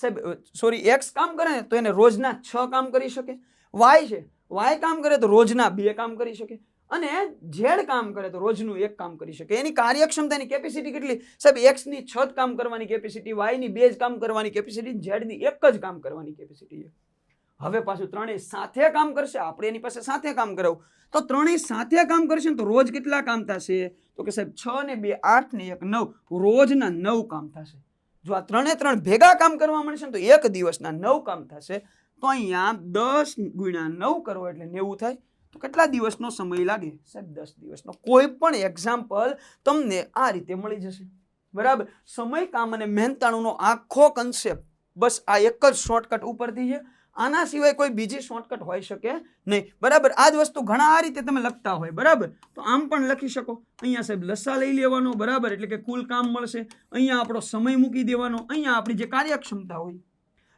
સાહેબ સોરી એક્સ કામ કરે ને તો એને રોજના 6 કામ કરી શકે. વાય છે, વાય કામ કરે તો રોજના 2 કામ કરી શકે. અને ઝેડ કામ કરે તો રોજનું 1 કામ કરી શકે. એની કાર્યક્ષમતાની કેપેસિટી કેટલી? સાહેબ એક્સ ની 6 કામ કરવાની કેપેસિટી, વાય ની 2 જ કામ કરવાની કેપેસિટી, ઝેડ ની 1 જ કામ કરવાની કેપેસિટી છે. હવે પાછું ત્રણેય સાથે કામ કરશે. આપણે એની પાસે સાથે કામ કરાવું તો ત્રણેય સાથે કામ કરશે ને તો રોજ કેટલા કામ થશે? તો કે સાહેબ 6 ને 2 8 ને 1 9, રોજના 9 કામ થશે. જો આ ત્રણ ભેગા કામ કરવા મળશે ને તો એક દિવસના 9 કામ થશે. તો અહીંયા 10 ગુણ્યા 9 કરો એટલે 90 થાય. તો કેટલા દિવસનો સમય લાગે? સાહેબ 10 દિવસનો. કોઈ પણ એક્ઝામ્પલ તમને આ રીતે મળી જશે. બરાબર. સમય, કામ અને મહેનતાણુનો આખો કન્સેપ્ટ બસ આ એક જ શોર્ટકટ ઉપરથી છે. આના સિવાય કોઈ બીજી શોર્ટકટ હોઈ શકે નહીં. બરાબર. આ જ વસ્તુ ઘણા આ રીતે તમે લખતા હોય. બરાબર. તો આમ પણ લખી શકો. અહીંયા સાહેબ લસા લઈ લેવાનો. બરાબર. એટલે કે કુલ કામ મળશે. અહીંયા આપણો સમય મૂકી દેવાનો. અહીંયા આપણી જે કાર્યક્ષમતા હોય.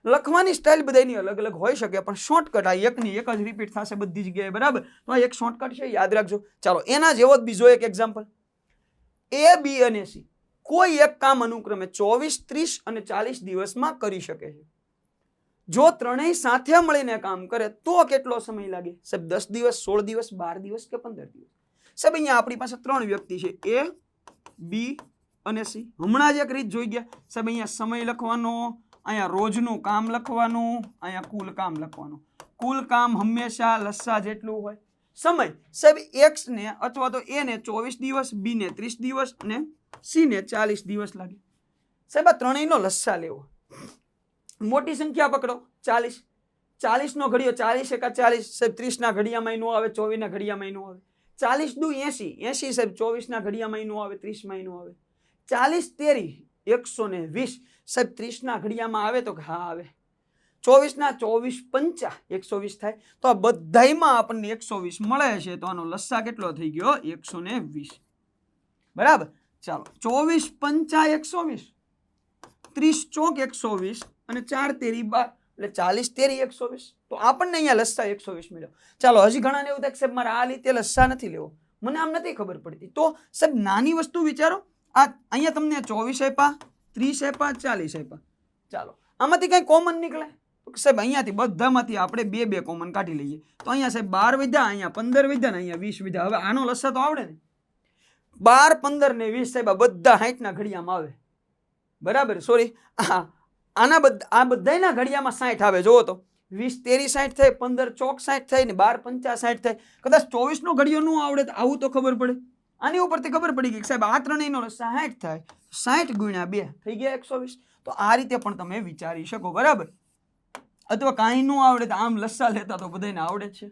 લખવાની સ્ટાઇલ બધાની અલગ અલગ હોઈ શકે પણ શોર્ટકટ આ એકની એક જ રિપીટ થશે બધી જગ્યાએ. બરાબર. તો આ એક શોર્ટકટ છે, યાદ રાખજો. ચાલો એના જેવો જ બીજો એક એક્ઝામ્પલ. એ, બી અને સી કોઈ એક કામ અનુક્રમે 24, 30 અને 40 દિવસમાં કરી શકે છે. જો ત્રણેય સાથે મળીને કામ કરે તો કેટલો સમય લાગે? સાહેબ 10 દિવસ, 16 દિવસ, 12 દિવસ કે 15 દિવસ? સાહેબ અહીંયા આપણી પાસે 3 વ્યક્તિ છે, એ, બી અને સી. હમણાં જ એક રીત જોઈ ગયા. સાહેબ અહીંયા સમય લખવાનો, અહીંયા રોજનું કામ લખવાનું, અહીંયા કુલ કામ લખવાનું. કુલ કામ હંમેશા લસા જેટલું હોય. સમય સાહેબ એક્સ ને અથવા તો એ ને 24 દિવસ, બી ને 30 દિવસ અને સી ને 40 દિવસ લાગે. સાહેબ આ ત્રણેયનો લસા લેવો. મોટી સંખ્યા પકડો 40. 40 નો ઘડિયો 40 એકા 40. સાહેબ 30 ના ઘડિયામાં નો આવે, 24 ના ઘડિયામાં નો આવે. 40 દુ 80. 80 સાહેબ 24 ના ઘડિયામાં નો આવે, 30 માં નો આવે. 40 તેરી 120. સાહેબ 30 ના ઘડિયામાં આવે તો હા આવે. 24 ના 24 પંચા 120 થાય. તો આ બધાયમાં આપણને 120 મળે છે. તો આનો લસા કેટલો થઈ ગયો? 120. બરાબર. ચાલો 24 પંચા 120, 30 ચોક 120 અને 4 તેરી 12 એટલે 40 તેરી 120. તો આપણને અહીંયા લસા 120 મળ્યો. ચાલો હજી ઘણાને એવું થાય કે સાહેબ મારે આ રીતે લસા નથી લેવો, મને આમ નથી ખબર પડતી. તો સાહેબ નાની વસ્તુ વિચારો. આ અહીંયા તમને 24 આપ્યા, 30 આપ્યા, 40 આપ્યા. ચાલો આમાંથી કઈ કોમન નીકળે? સાહેબ અહીંયાથી બધામાંથી આપણે 2 કોમન કાઢી લઈએ. તો અહીંયા સાહેબ 12 વધ્યા, અહીંયા 15 વધ્યા ને અહીંયા 20 વધ્યા. હવે આનો લસા તો આવડે ને? 12, 15 ને 20 સાહેબ આ બધા 60 ના ઘડિયામાં આવે. બરાબર. સોરી આના આ બધાના ઘડિયામાં 60 આવે. જોવો તો 20 તેરી 60 થાય, 15 ચોક 60 થાય ને 12 પંચા 60 થાય. કદાચ 24 નો ઘડિયો ન આવડે તો આવું તો ખબર પડે. આની ઉપરથી ખબર પડી ગઈ કે સાહેબ આ ત્રણેયનો લસા 60 થાય. 60 ગુણ્યા 2 થઈ ગયા 120. તો આ રીતે પણ તમે વિચારી શકો. બરાબર. અથવા કાંઈ ન આવડે તો આમ લસા લેતા તો બધાને આવડે જ છે.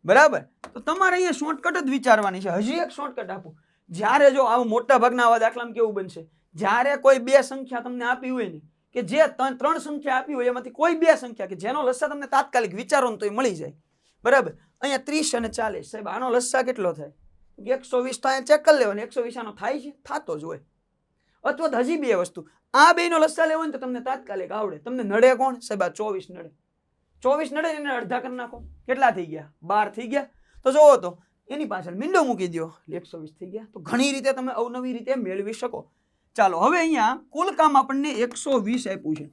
બરાબર. તો તમારે અહીંયા શોર્ટકટ જ વિચારવાની છે. હજી એક શોર્ટકટ આપું. જ્યારે જો આવું મોટા ભાગના આવા દાખલામાં કેવું બનશે, જ્યારે કોઈ 2 સંખ્યા તમને આપી હોય ને, કે જે 3 સંખ્યા આપી હોય એમાંથી કોઈ 2 સંખ્યા કે જેનો લસા તમને તાત્કાલિક વિચારો ને તો એ મળી જાય. બરાબર. અહીંયા 30 અને 40 સાહેબ આનો લસા કેટલો થાય? 120. તો અહીંયા ચેક કરી લેવાનો 120 આનો થાય છે? થાતો જ હોય. અથવા તો હજી 2 વસ્તુ, આ બેનો લસા લેવો ને તો તમને તાત્કાલિક આવડે. તમને નડે કોણ? સાહેબ આ 24 નડે. 24 નડે એને અડધા કરી નાખો. કેટલા થઈ ગયા? 12 થઈ ગયા. તો જોવો તો એની પાછળ મીંડો મૂકી દો, 120 થઈ ગયા. તો ઘણી રીતે તમે અવનવી રીતે મેળવી શકો. ચાલો હવે અહીંયા કુલ કામ આપણને 120 આપ્યું છે.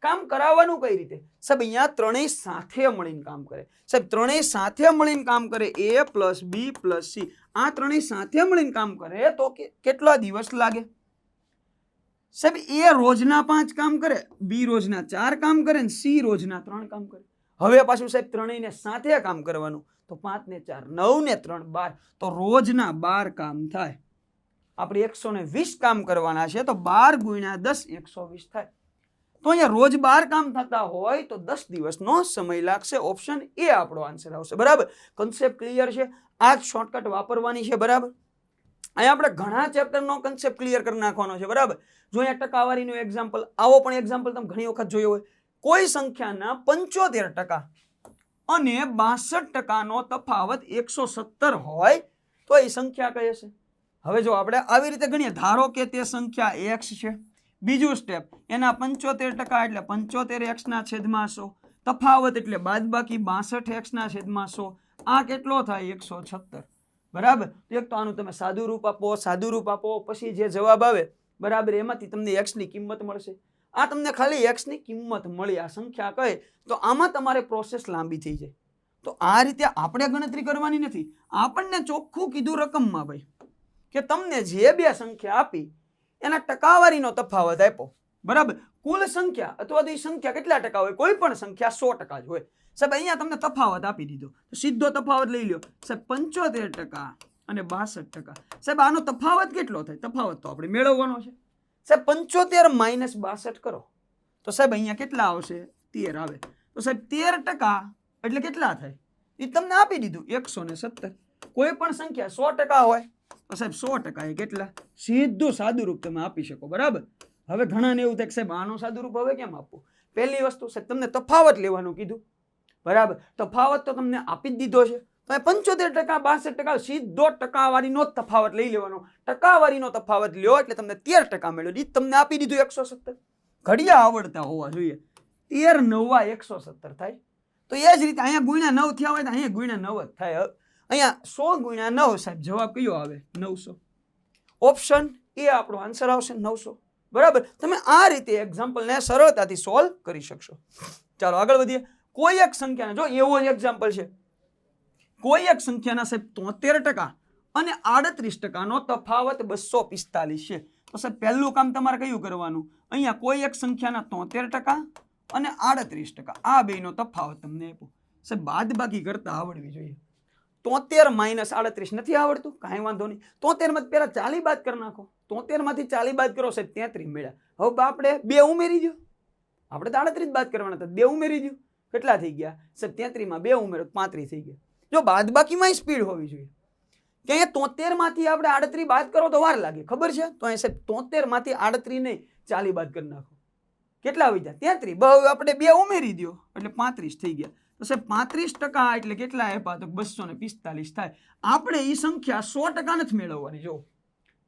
કામ કરાવવાનું કઈ રીતે? સાહેબ અહીંયા ત્રણેય સાથે મળીને કામ કરે. સાહેબ ત્રણેય સાથે મળીને કામ કરે. A plus B plus C આ ત્રણેય સાથે મળીને કામ કરે તો કેટલા દિવસ લાગે? સાહેબ A રોજના 5 કામ કરે, B રોજના 4 કામ કરે ને C રોજના 3 કામ કરે. હવે પાછું સાહેબ ત્રણેયને સાથે કામ કરવાનું. તો 5 ને 4 9 ને 3 12. તો રોજના 12 કામ થાય. આપણે 120 કામ કરવાના છે તો 12 ગુણ્યા 10 120 થાય. તો અહીંયા રોજ 12 કામ થતા હોય તો 10 દિવસનો સમય લાગશે. ઓપ્શન એ આપણો આન્સર આવશે. બરાબર, કન્સેપ્ટ ક્લિયર છે. આ જ શોર્ટકટ વાપરવાની છે. બરાબર, અહીંયા આપણે ઘણા ચેપ્ટરનો કન્સેપ્ટ ક્લિયર કરી નાખવાનો છે. બરાબર, જો અહીંયા ટકાવારીનું એક્ઝામ્પલ, આવો પણ એક્ઝામ્પલ તમે ઘણી વખત જોયો હોય. કોઈ સંખ્યાના 75% અને 62% તફાવત 117 હોય તો એ સંખ્યા કઈ હશે? હવે જો આપણે આવી રીતે ગણીએ, ધારો કે તે સંખ્યા x છે. બીજું સ્ટેપ, એના 75% એટલે 75x ના છેદમાં 100, તફાવત એટલે બાદબાકી 62x ના છેદમાં 100. આ કેટલો થાય? 117. બરાબર, એક તો આનું તમે સાદું રૂપ આપો, પછી જે જવાબ આવે બરાબર એમાંથી તમને x ની કિંમત મળશે. આ તમને ખાલી x ની કિંમત મળી, આ સંખ્યા કહે તો આમાં તમારે પ્રોસેસ લાંબી થઈ જાય. તો આ રીતે આપણે ગણતરી કરવાની નથી. આપણને ચોખ્ખું કીધું રકમમાં ભાઈ કે તમને જે બે સંખ્યા આપી એના ટકાવારીનો તફાવત આપ્યો. બરાબર, કુલ સંખ્યા અથવા તો એ સંખ્યા કેટલા ટકા હોય? કોઈ પણ સંખ્યા 100% જ હોય. સાહેબ અહીંયા તમને તફાવત આપી દીધો તો સીધો તફાવત લઈ લો સાહેબ, 75% અને 62%. સાહેબ આનો તફાવત કેટલો થાય? તફાવત તો આપણે મેળવવાનો છે. સાહેબ 75 માઇનસ 62 કરો તો સાહેબ અહીંયા કેટલા આવશે? 13 આવે. તો સાહેબ 13% એટલે કેટલા થાય? એ તમને આપી દીધું 117. કોઈ પણ સંખ્યા 100% હોય તો સાહેબ 100% એ કેટલા? સીધું સાદું રૂપ તમે આપી શકો. બરાબર, હવે ઘણાને એવું થાય કે સાહેબ આનું સાદું રૂપ હવે કેમ આપવું? પહેલી વસ્તુ સાહેબ તમને તફાવત લેવાનું કીધું. બરાબર, તફાવત તો તમને આપી જ દીધો છે. તો 75% 62% સીધો ટકાવારીનો જ તફાવત લઈ લેવાનો. ટકાવારીનો તફાવત લ્યો એટલે તમને 13% મળ્યો. એ તમને આપી દીધું 117. ઘડિયા આવડતા હોવા જોઈએ. 13 9 117 થાય. તો એ જ રીતે અહીંયા ગુણ્યા 9 થયા હોય તો અહીંયા ગુણ્યા 9 જ થાય. અહીંયા 100 ગુણ્યા 9 સાહેબ જવાબ કયો આવે? 900. ઓપ્શન એ આપણો આન્સર આવશે 900. બરાબર, તમે આ રીતે એક્ઝામ્પલને સરળતાથી સોલ્વ કરી શકશો. ચાલો આગળ વધીએ. કોઈ એક સંખ્યાના, જો એવો જ એક્ઝામ્પલ છે, કોઈ એક સંખ્યાના સાહેબ 73% અને 38%નો તફાવત 245 છે. તો સાહેબ પહેલું કામ તમારે કયું કરવાનું? અહીંયા કોઈ એક સંખ્યાના 73% અને 38%, આ બેનો તફાવત તમને આપ્યો. સાહેબ બાદબાકી કરતા આવડવી જોઈએ. 73 માઇનસ 38 નથી આવડતું? કાંઈ વાંધો નહીં. 73 માંથી પહેલા 40 બાદ કરી નાખો. 73 માંથી 40 બાદ કરો સાહેબ 33 મળ્યા. હવે આપણે 2 ઉમેરી દો. આપણે તો 38 બાદ કરવાના હતા, 2 ઉમેરી દો. કેટલા થઈ ગયા સાહેબ? 33 માં 2 ઉમેરો 35 થઈ ગયા. જો બાદબાકીમાં સ્પીડ હોવી જોઈએ કે અહીંયા 73 માંથી આપણે 38 બાદ કરો તો વાર લાગે, ખબર છે? તો અહીંયા સાહેબ 73 માંથી 38 નહીં 40 બાદ કરી નાખો. કેટલા વધ્યા? 33. હવે આપણે 2 ઉમેરી દો એટલે 35 થઈ ગયા. તો સાહેબ 35% એટલે કેટલા આપ્યા? તો 245 થાય. આપણે એ સંખ્યા 100% નથી મેળવવાની. જો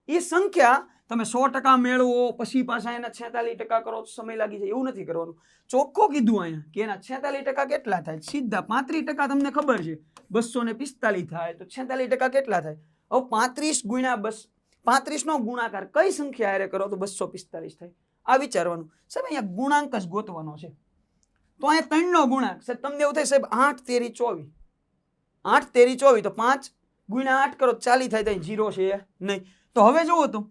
એ સંખ્યા તમે 100% મેળવો પછી પાછા એના 46% કરો તો સમય લાગી જાય, એવું નથી કરવાનું. ચોખ્ખું કીધું અહીંયા કે એના 46% કેટલા થાય? સીધા 35% તમને ખબર છે 245 થાય તો 46% કેટલા થાય? હવે 35 ગુણ્યા 35 નો ગુણાકાર કઈ સંખ્યા હારે કરો તો 245 થાય. આ વિચારવાનું. સાહેબ અહીંયા ગુણાંક જ ગોતવાનો છે. તો અહીંયા 3 નો ગુણાંક સાહેબ તમને એવું થાય સાહેબ 8 તેરી 24. 8 તેરી 24 તો 5 ગુણ્યા 8 કરો 40 થાય તો 0 છે નહીં. તો હવે જોવો તો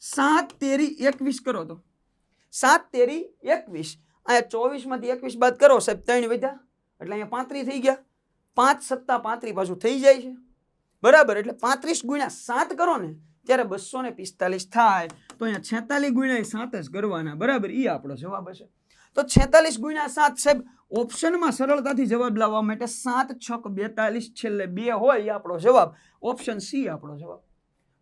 7 તેરી 21 કરો તો 7 તેરી 21. અહીંયા 24 માંથી 21 બાદ કરો સાહેબ 3 વધ્યા એટલે અહીંયા 35 થઈ ગયા. 5 સત્તા 35 પાછું થઈ જાય છે. બરાબર, એટલે 35 ગુણ્યા 7 કરો ને ત્યારે 245 થાય. તો અહીંયા 46 ગુણ્યા 7 જ કરવાના. બરાબર, એ આપણો જવાબ હશે. તો 46 ગુણ્યા 7 સાહેબ ઓપ્શનમાં સરળતાથી જવાબ લાવવા માટે 7 6 42 છેલ્લે 2 હોય એ આપણો જવાબ. ઓપ્શન સી આપણો જવાબ.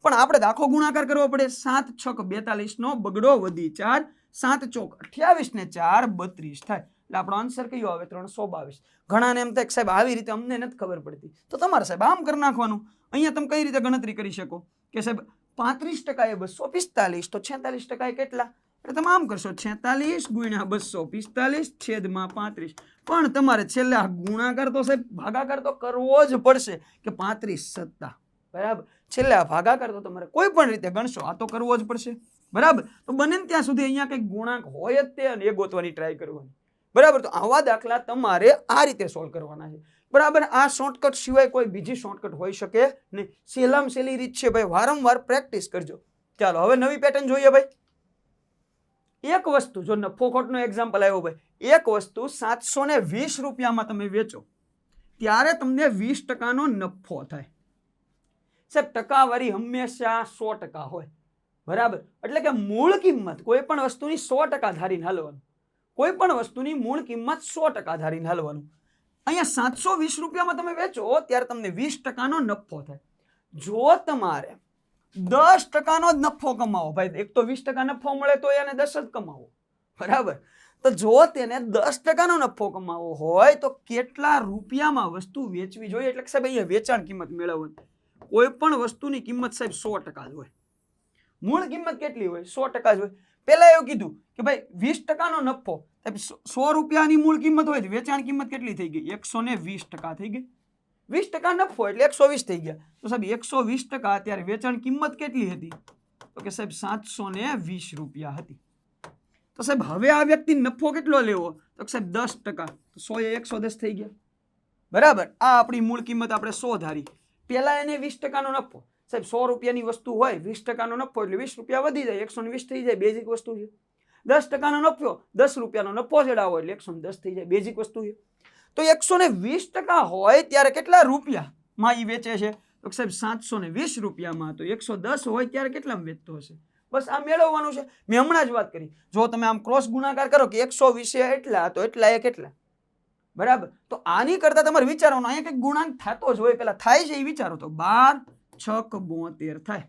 પણ આપણે દાખલો ગુણાકાર કરવો પડે. 7 6 42 નો બગડો વધી 4, 7 ચોક 28 ને 4 32 થાય. એટલે આપણો આન્સર કયો આવે? 322. ઘણાને એમ થાય કે સાહેબ આવી રીતે અમને નથી ખબર પડતી, તો તમારે સાહેબ આમ કરી નાખવાનું. અહીંયા તમે કઈ રીતે ગણતરી કરી શકો કે સાહેબ 35% એ 245 તો 46% એ કેટલા? એટલે તમે આમ કરશો 46 ગુણ્યા 245 છેદમાં 35. પણ તમારે છેલ્લે ગુણાકાર તો સાહેબ ભાગાકાર તો કરવો જ પડશે કે 35 સત્તા. બરાબર, છેલ્લે ભાગાકાર તો તમારે કોઈ પણ રીતે ગણશો આ તો કરવો જ પડશે. બરાબર, તો બને ત્યાં સુધી અહીંયા કંઈક ગુણાંક હોય જ તે અને એ ગોતવાની ટ્રાય કરવાની. બરાબર, તો આવા દાખલા તમારે આ રીતે સોલ્વ કરવાના છે. બરાબર, આ શોર્ટકટ સિવાય કોઈ બીજી શોર્ટકટ હોઈ શકે નહીં. સહેલામાં સહેલી રીત છે ભાઈ, વારંવાર પ્રેક્ટિસ કરજો. ચાલો હવે નવી પેટર્ન જોઈએ ભાઈ. એક વસ્તુ જો નફો ખોટનો એક્ઝામ્પલ આવ્યો ભાઈ, એક વસ્તુ 720 રૂપિયામાં તમે વેચો ત્યારે તમને 20%નો નફો થાય. સાહેબ ટકાવારી હંમેશા 100% હોય. બરાબર, એટલે કે મૂળ કિંમત કોઈ પણ વસ્તુની 100% ધારીને હાલવાનું. કોઈ પણ વસ્તુની મૂળ કિંમત 100% ધારીને હાલવાનું. અહીંયા 720 રૂપિયામાં તમે વેચો ત્યારે તમને 20%નો નફો થાય. જો તમારે 10%નો જ નફો કમાવો, ભાઈ એક તો 20% નફો મળે તો એને 10 જ કમાવો, બરાબર. તો જો તેને 10%નો નફો કમાવો હોય તો કેટલા રૂપિયામાં વસ્તુ વેચવી જોઈએ? એટલે સાહેબ અહીંયા વેચાણ કિંમત મેળવવાની. કોઈ પણ વસ્તુની કિંમત સાહેબ 100% જ હોય. મૂળ કિંમત કેટલી હોય? 100% જ હોય. પહેલા એવું કીધું કે ભાઈ 20%નો નફો, 100 રૂપિયાની મૂળ કિંમત હોય તો વેચાણ કિંમત કેટલી થઈ ગઈ? 120% થઈ ગઈ. 20% નફો એટલે 120 થઈ ગયા. તો સાહેબ 120% ત્યારે વેચાણ કિંમત કેટલી હતી? તો કે સાહેબ 720 રૂપિયા હતી. તો સાહેબ હવે આ વ્યક્તિ નફો કેટલો લેવો? તો સાહેબ 10%. તો 100 એ 110 થઈ ગયા, બરાબર. આ આપણી મૂળ કિંમત આપણે 100 ધારી. પહેલા એને 20%નો નફો, સાહેબ 100 રૂપિયાની વસ્તુ હોય, 20%નો નફો એટલે 20 રૂપિયા વધી જાય, 120 થઈ જાય, બેઝિક વસ્તુ છે. 10%નો નફો, 10 રૂપિયાનો નફો ચડાવો એટલે 110 થઈ જાય, બેઝિક વસ્તુ છે. તો 120% હોય ત્યારે કેટલા રૂપિયામાં એ વેચે છે? તો સાહેબ 720 રૂપિયામાં. તો 110 હોય ત્યારે કેટલામાં વેચતો હશે? બસ આ મેળવવાનું છે. મેં હમણાં જ વાત કરી, જો તમે આમ ક્રોસ ગુણાકાર કરો કે 120 એટલા તો એટલા એ કેટલા, બરાબર. તો આની કરતા તમારે વિચારવાનું, અહીંયા કંઈક ગુણાંક થતો જ હોય, પેલા થાય છે એ વિચારો. તો 12 6 72 થાય.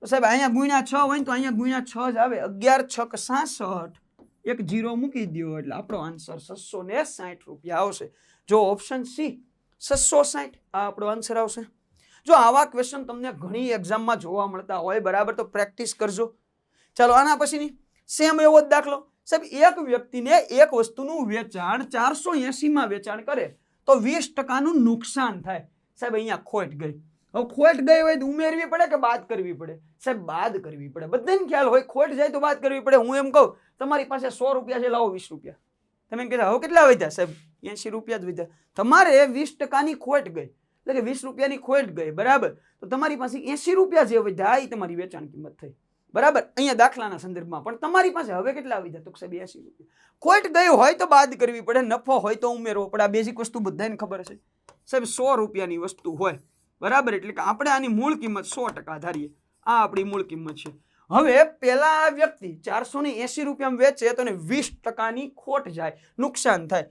તો સાહેબ અહીંયા ગુણ્યા 6 હોય તો અહીંયા ગુણ્યા 6 જ આવે. 11 6 66, એક 0 મૂકી દો એટલે આપણો આન્સર 660 રૂપિયા આવશે. જો ઓપ્શન સી 660 આ આપણો આન્સર આવશે. જો આવા ક્વેશ્ચન તમને ઘણી એક્ઝામમાં જોવા મળતા હોય, બરાબર, તો પ્રેક્ટિસ કરજો. ચાલો આના પછીની સેમ એવો જ દાખલો. સાહેબ એક વ્યક્તિને એક વસ્તુનું વેચાણ 480માં વેચાણ કરે તો 20%નું નુકસાન થાય. સાહેબ અહીંયા ખોટ ગઈ. હવે ખોટ ગઈ હોય તો ઉમેરવી પડે કે બાદ કરવી પડે? સાહેબ બાદ કરવી પડે. બધાને ખ્યાલ હોય ખોટ જાય તો બાદ કરવી પડે. હું એમ કહું તમારી પાસે 100 રૂપિયા છે, લાવો 20 રૂપિયા. તમે એમ કહેતા હવે કેટલા વધ્યા? સાહેબ 80 રૂપિયા જ વધ્યા. તમારે 20%ની ખોટ ગઈ એટલે કે 20 રૂપિયાની ખોટ ગઈ, બરાબર. તો તમારી પાસે 80 રૂપિયા જે વધ્યા એ તમારી વેચાણ કિંમત થઈ, બરાબર. અહીંયા દાખલાના સંદર્ભમાં પણ તમારી પાસે હવે કેટલા વધ્યા? તો સાહેબ 80 રૂપિયા. ખોટ ગઈ હોય તો બાદ કરવી પડે, નફો હોય તો ઉમેરવો પડે. આ બેઝિક વસ્તુ બધાને ખબર છે. સાહેબ 100 રૂપિયાની વસ્તુ હોય, બરાબર, એટલે કે આપણે આની મૂળ કિંમત 100% ધારીએ. આ આપણી મૂળ કિંમત છે. હવે પેલા આ વ્યક્તિ 480 રૂપિયામાં વેચે તો એને 20%ની ખોટ જાય, નુકસાન થાય.